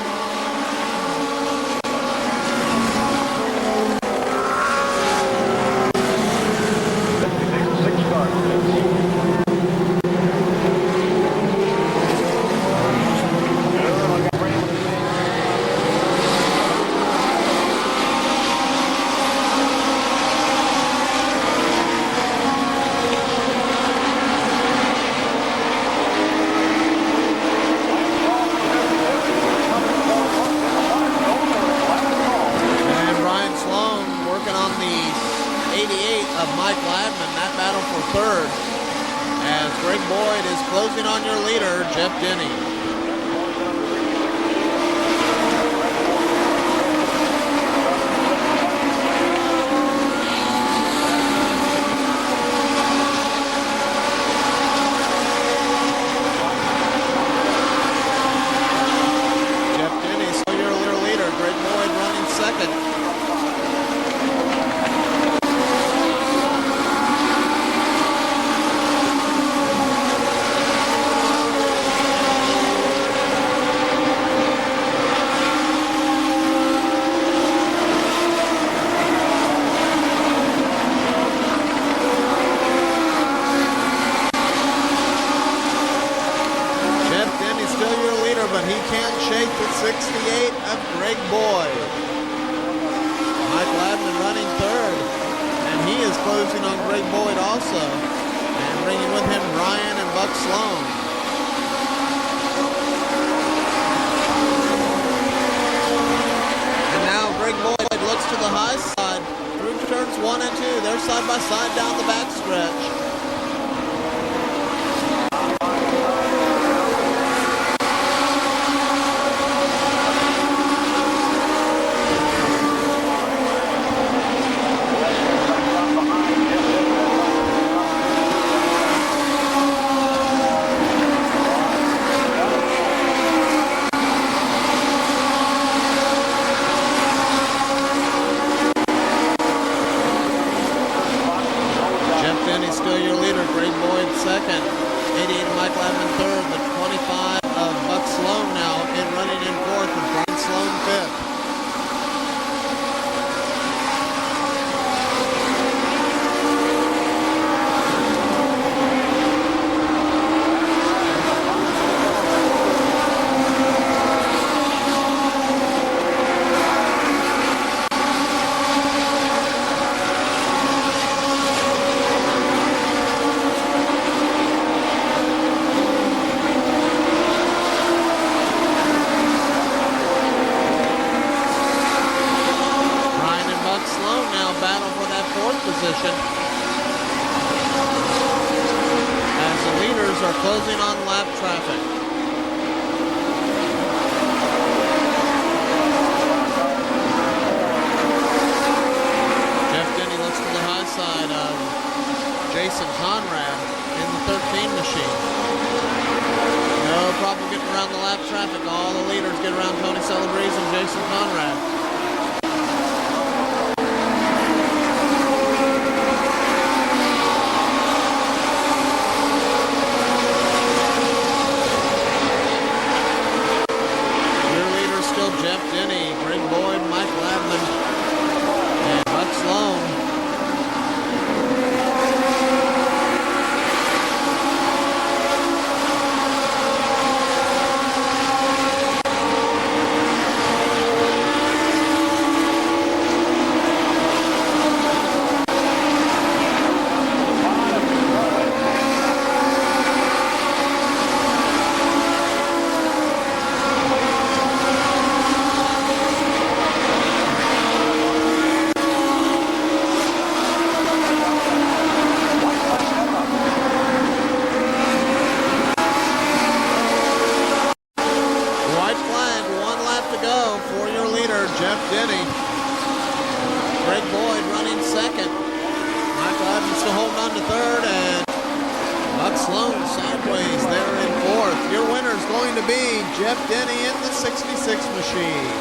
going to be Jeff Denny in the 66 machine.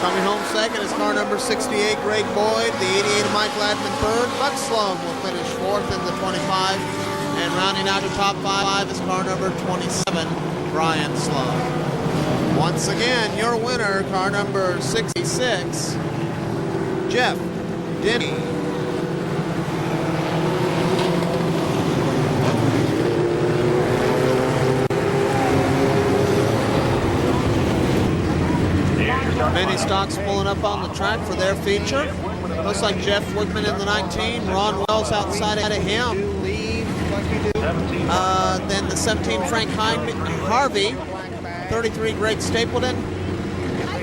Coming home second is car number 68, Greg Boyd. The 88 of Mike Ladman third. Buck Sloan will finish fourth in the 25. And rounding out the top five is car number 27, Brian Sloan. Once again, your winner, car number 66, Jeff Denny. Many stocks pulling up on the track for their feature. Looks like Jeff Wickman in the 19, Ron Wells outside of him. Then the 17, Frank Harvey, 33, Greg Stapleton.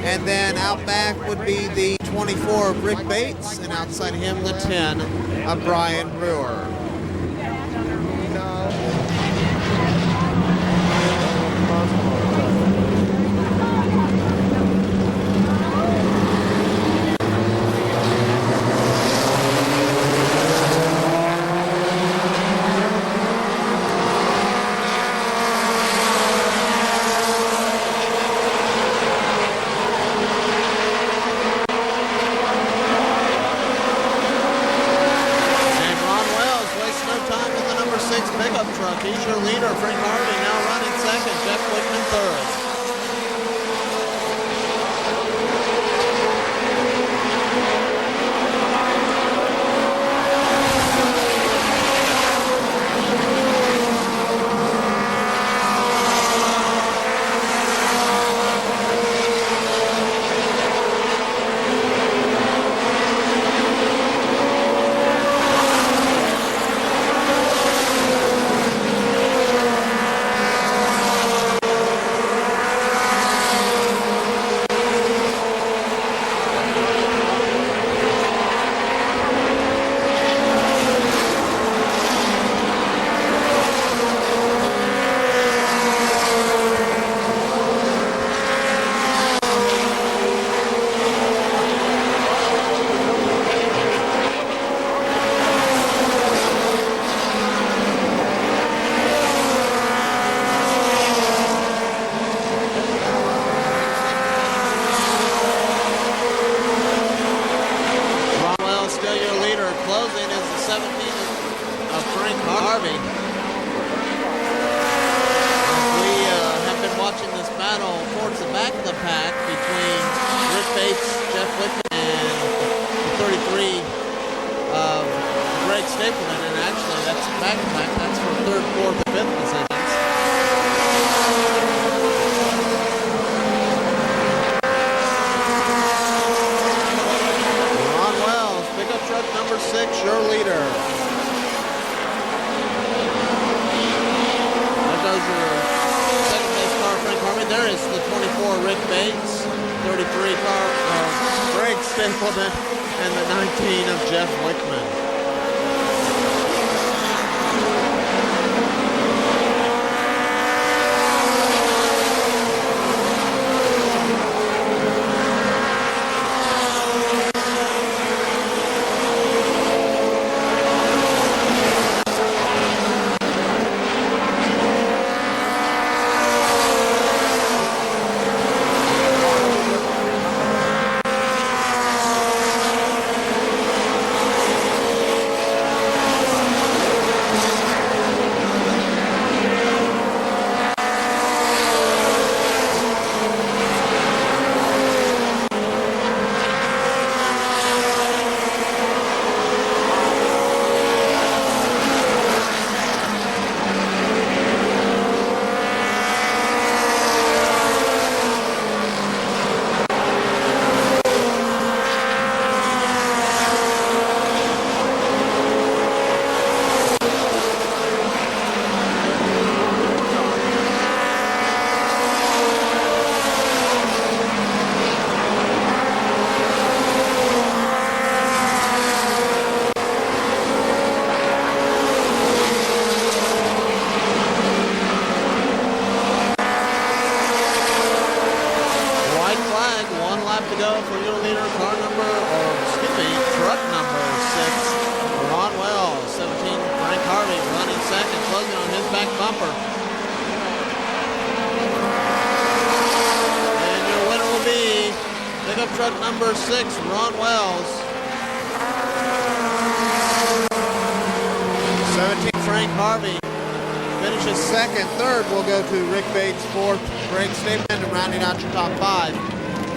And then out back would be the 24 of Rick Bates, and outside him the 10 of Brian Brewer. He's your leader, Frank Harvey, now running second, Jeff Wickman third. And the 19 of Jeff Wickman. truck number 6, Ron Wells. 17, Frank Harvey finishes second. Third will go to Rick Bates. Fourth, Greg Stapleton. And rounding out your top 5,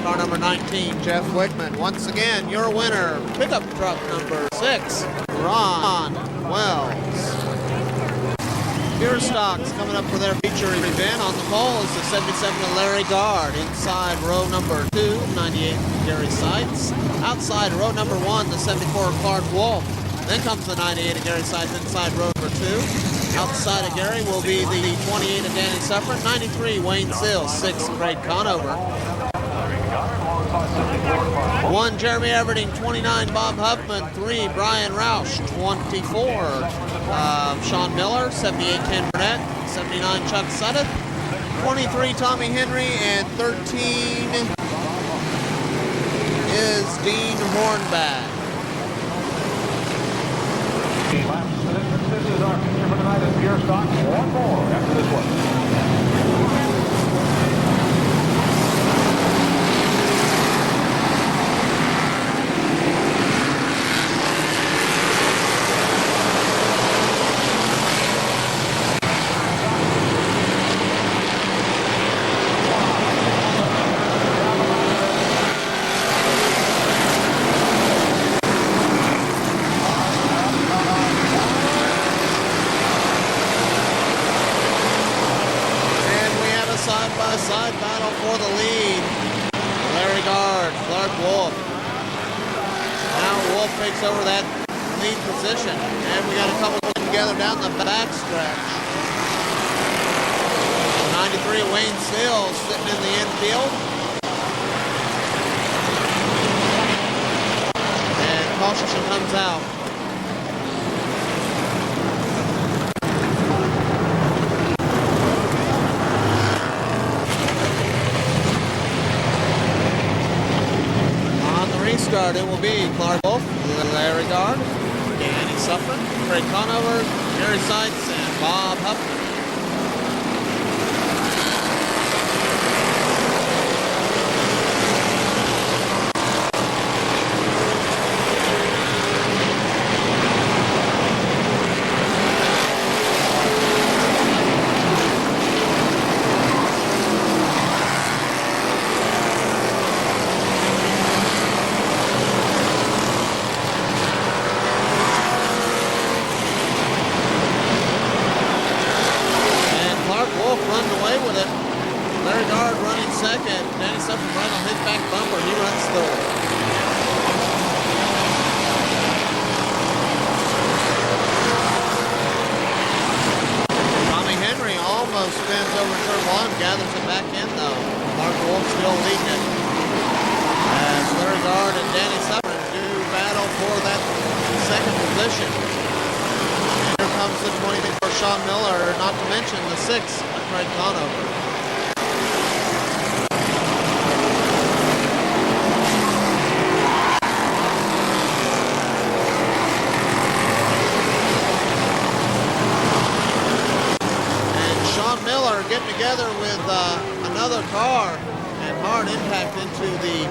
car number 19, Jeff Wickman. Once again, your winner, pickup truck number 6, Ron Wells. Pure Stocks coming up for their feature event. On the pole is the 77 of Larry Gard. Inside row number 2, 98 Gary Seitz. Outside row number 1, the 74 Clark Wolf. Then comes the 98 of Gary Seitz inside row number 2. Outside of Gary will be the 28 of Danny Suffren, 93 Wayne Sills, 6 Craig Conover. 1 Jeremy Everding, 29 Bob Huffman, 3 Brian Roush, 24 Sean Miller, 78 Ken Burnett, 79 Chuck Suddeth, 23 Tommy Henry, and 13 is Dean Hornback. This is our feature for tonight at Pure Stock. One more after this one. Side battle for the lead. Larry Gard, Clark Wolf. Now Wolf takes over that lead position. And we got a couple together down the back stretch. 93 Wayne Sills sitting in the infield. And caution comes out. Restart, it will be Clark Wolf, Larry Gard, Danny Suffren, Craig Conover, Gary Seitz, and Bob Huffman. Spins over turn 1, gathers it back in though. Clark Wolf still leading it. As Larry Gard and Danny Suffren do battle for that second position. And here comes the 20 for Sean Miller, not to mention the 6, Craig Conover. Getting together with another car and hard impact into the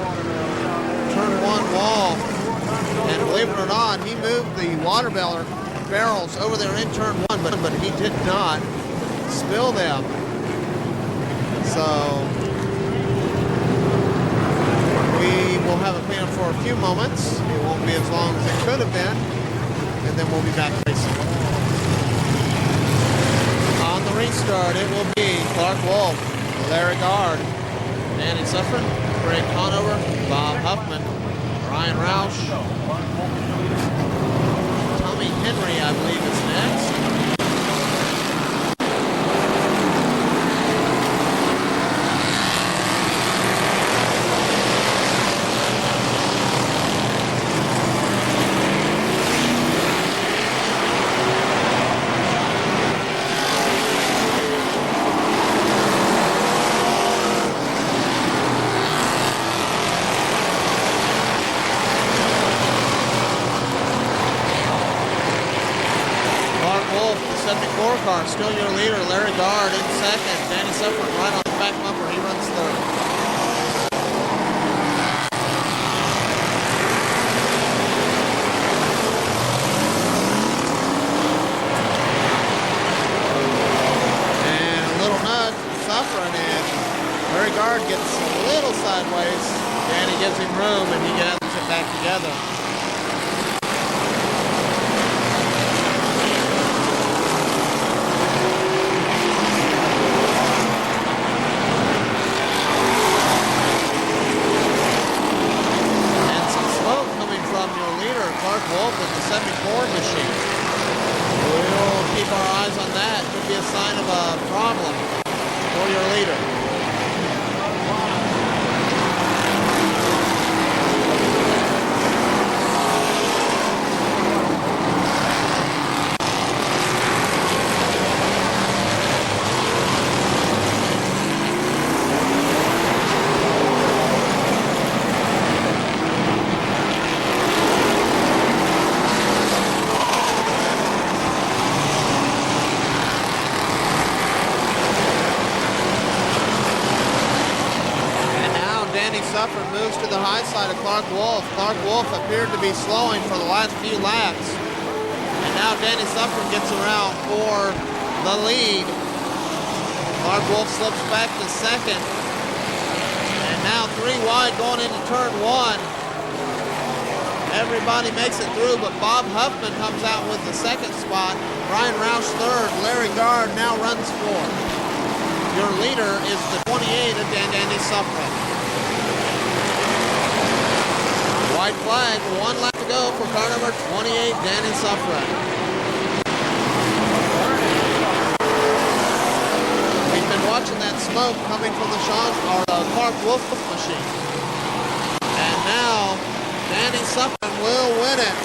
turn 1 wall, and believe it or not, he moved the water barrels over there in turn 1, but he did not spill them. So we will have a cleanup for a few moments. It won't be as long as it could have been, and then we'll be back racing. On the restart, it will be Clark Wolf, Larry Gard, Danny Suffren, Craig Conover, Bob Huffman, Brian Roush, Tommy Henry, I believe, is next. Car, still your leader, Larry Gard in second. Danny Suffren right on the back bumper, he runs third. Guard gets a little sideways. Danny gives him room and he gathers it back together. And some smoke coming from your leader, Clark Wolf, in the 74 machine. We'll keep our eyes on that. Could be a sign of a problem for your leader. Suffren moves to the high side of Clark Wolf. Clark Wolf appeared to be slowing for the last few laps. And now Danny Suffren gets around for the lead. Clark Wolf slips back to second. And now 3 wide going into turn 1. Everybody makes it through, but Bob Huffman comes out with the second spot. Brian Roush third. Larry Guard now runs fourth. Your leader is the 28 of Danny Suffren. White flag, 1 lap to go for car number 28, Danny Suffren. We've been watching that smoke coming from the Clark Wolf machine. And now, Danny Suffren will win it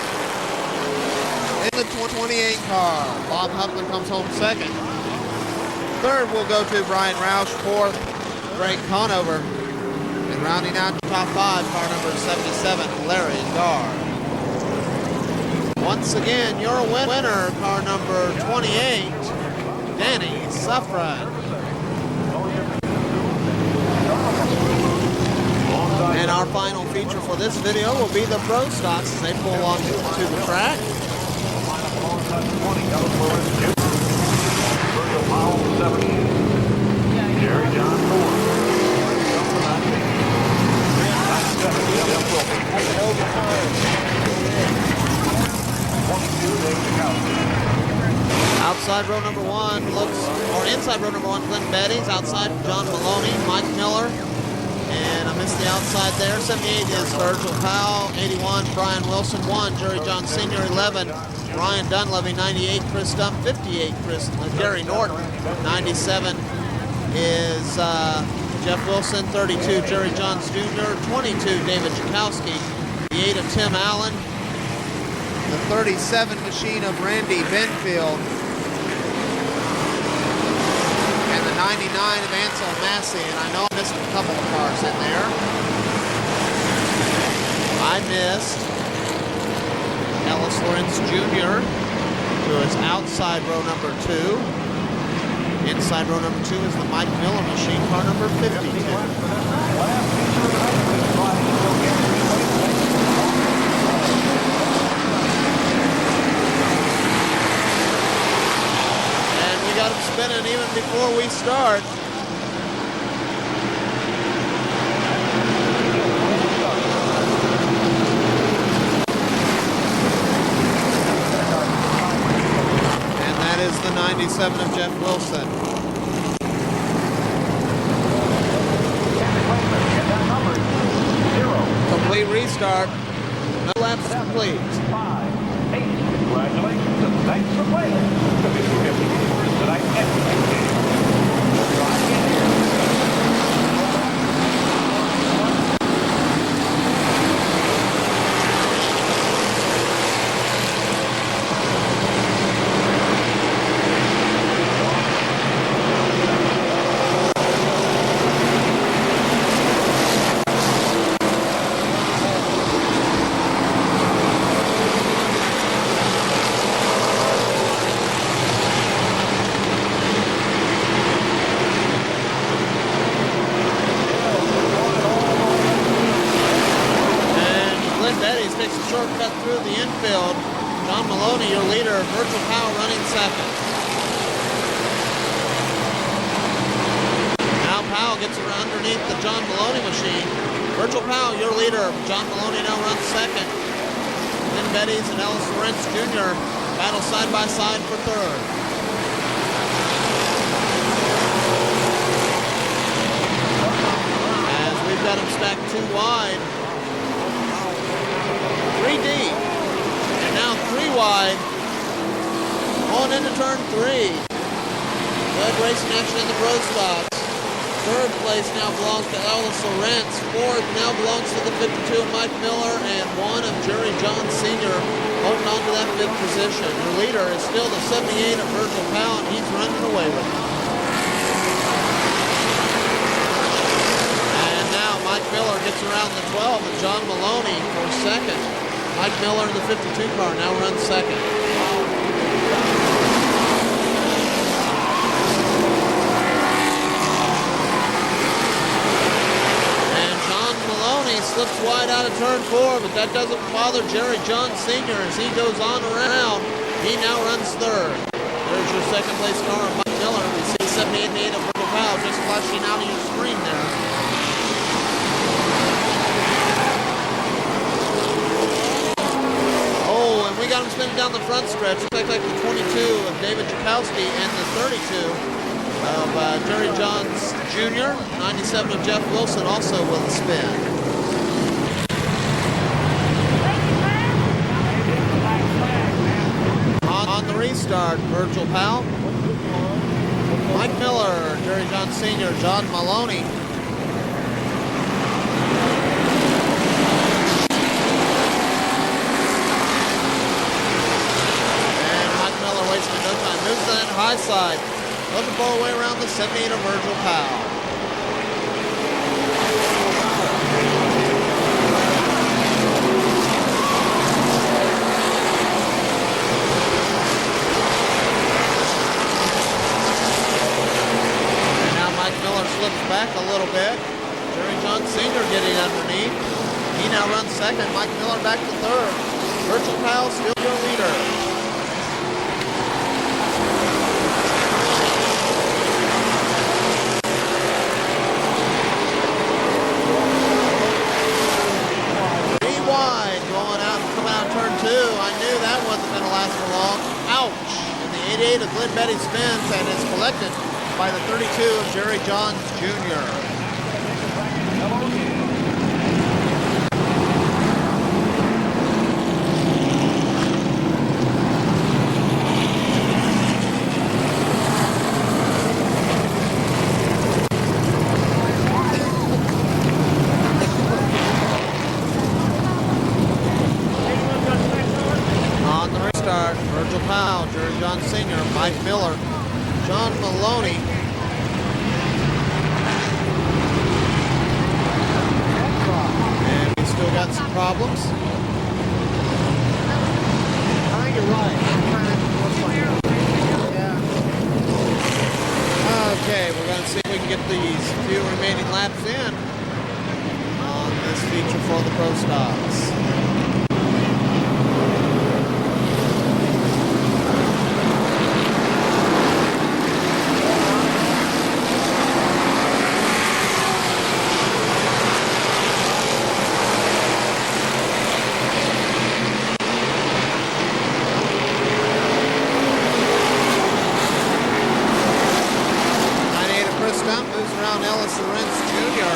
in the 28 car. Bob Huffman comes home second. Third will go to Brian Roush. Fourth, Greg Conover. And rounding out the top 5, car number 77, Larry Guard. Once again, your winner, car number 28, Danny Suffren. And our final feature for this video will be the Pro Stocks as they pull onto the track. Jerry John Ford. Outside row number 1 inside row number 1, Glenn Betty's. Outside, John Maloney, Mike Miller. And I missed the outside there. 78 is Virgil Powell. 81, Brian Wilson. 1, Jerry John Sr. 11, Ryan Dunleavy. 98, Chris Dump. 58, Gary Norton. 97 is Jeff Wilson. 32, Jerry Johns Jr. 22, David Chakowski. The 8 of Tim Allen. The 37 machine of Randy Benfield. And the 99 of Ansel Massey. And I know I missed a couple of cars in there. I missed Ellis Lawrence Jr., who is outside row number 2. Inside row number 2 is the Mike Miller machine, car number 52. Got them spinning even before we start. And that is the 97 of Jeff Wilson. Complete restart. No laps complete. 5, 8. Congratulations and thanks for playing. Shortcut through the infield. John Maloney, your leader. Virgil Powell running second. Now Powell gets around underneath the John Maloney machine. Virgil Powell, your leader. John Maloney now runs second. Lynn Betty's and Ellis Lawrence Jr. battle side by side for third. As we've got them stacked 2 wide. 3 deep. And now 3 wide. On into turn 3. Good racing action in the Pro Stocks. Third place now belongs to Ellis Lawrence. Fourth now belongs to the 52 of Mike Miller, and 1 of Jerry John Sr. holding on to that 5th position. Your leader is still the 78 of Virgil Powell, and he's running away with it. And now Mike Miller gets around the 12 of John Maloney for second. Mike Miller in the 52 car now runs second. Slips wide out of turn 4, but that doesn't bother Jerry John Sr. as he goes on around. He now runs third. There's your second place car, Mike Miller. We see 78 of Virgil Powell just flashing out of your screen there. Oh, and we got him spinning down the front stretch. Looks like the 22 of David Jakowski and the 32 of Jerry Johns Jr. 97 of Jeff Wilson also will spin. On the restart, Virgil Powell, Mike Miller, Jerry John Sr., John Maloney. And Mike Miller wasting no time. Moves to that high side. Looking for a way around the 78 of Virgil Powell. Slips back a little bit. Jerry John Sr. getting underneath. He now runs second. Mike Miller back to third. Virgil Powell still your leader. Three wide going out and coming out turn 2. I knew that wasn't going to last for long. Ouch! And the 88 of Glenn Betty spins and is collected by the 32 of Jerry Johns Jr. On the restart, Virgil Powell, Jerry John Sr., Mike Miller, John Maloney. And we still got some problems. I think you're right. Okay, we're going to see if we can get these few remaining laps in on this feature for the Pro Stocks. Ellis Lawrence Jr.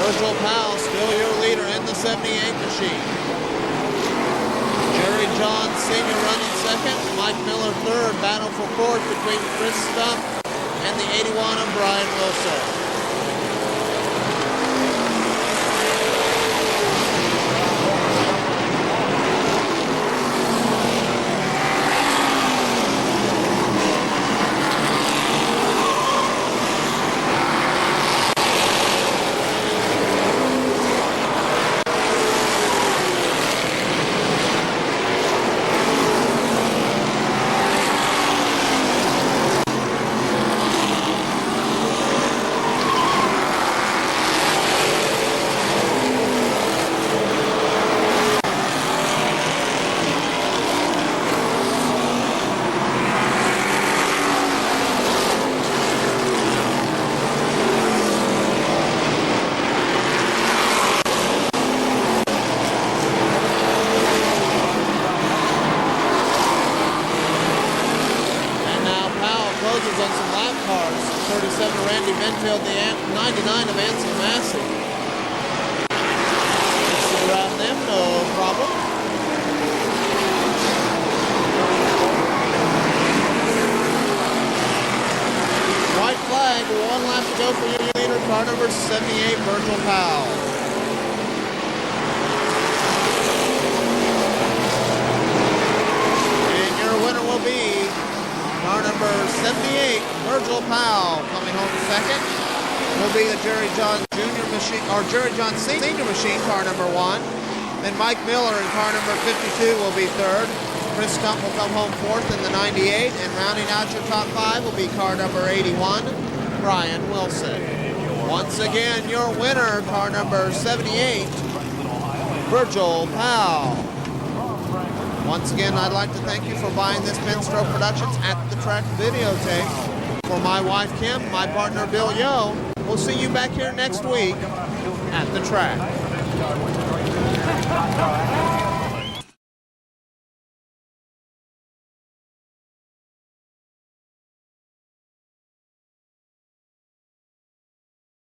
Virgil Powell still your leader in the 78 machine. Jerry John Sr. running second. Mike Miller third. Battle for fourth between Chris Stump and the 81 of Brian Wilson. On some lap cars, 37 of Randy Benfield, the 99 of Ansel Massey. It's around them, no problem. White flag, 1 lap to go for your leader, car number 78, Virgil Powell. And your winner will be car number 78, Virgil Powell. Coming home second will be the Jerry John Jr. machine, or Jerry John Sr. machine, car number 1. Then Mike Miller in car number 52 will be third. Chris Stump will come home fourth in the 98. And rounding out your top 5 will be car number 81, Brian Wilson. Once again, your winner, car number 78, Virgil Powell. Once again, I'd like to thank you for buying this Penstroke Productions At the Track videotape. For my wife, Kim, my partner, Bill Yo, we'll see you back here next week at the track.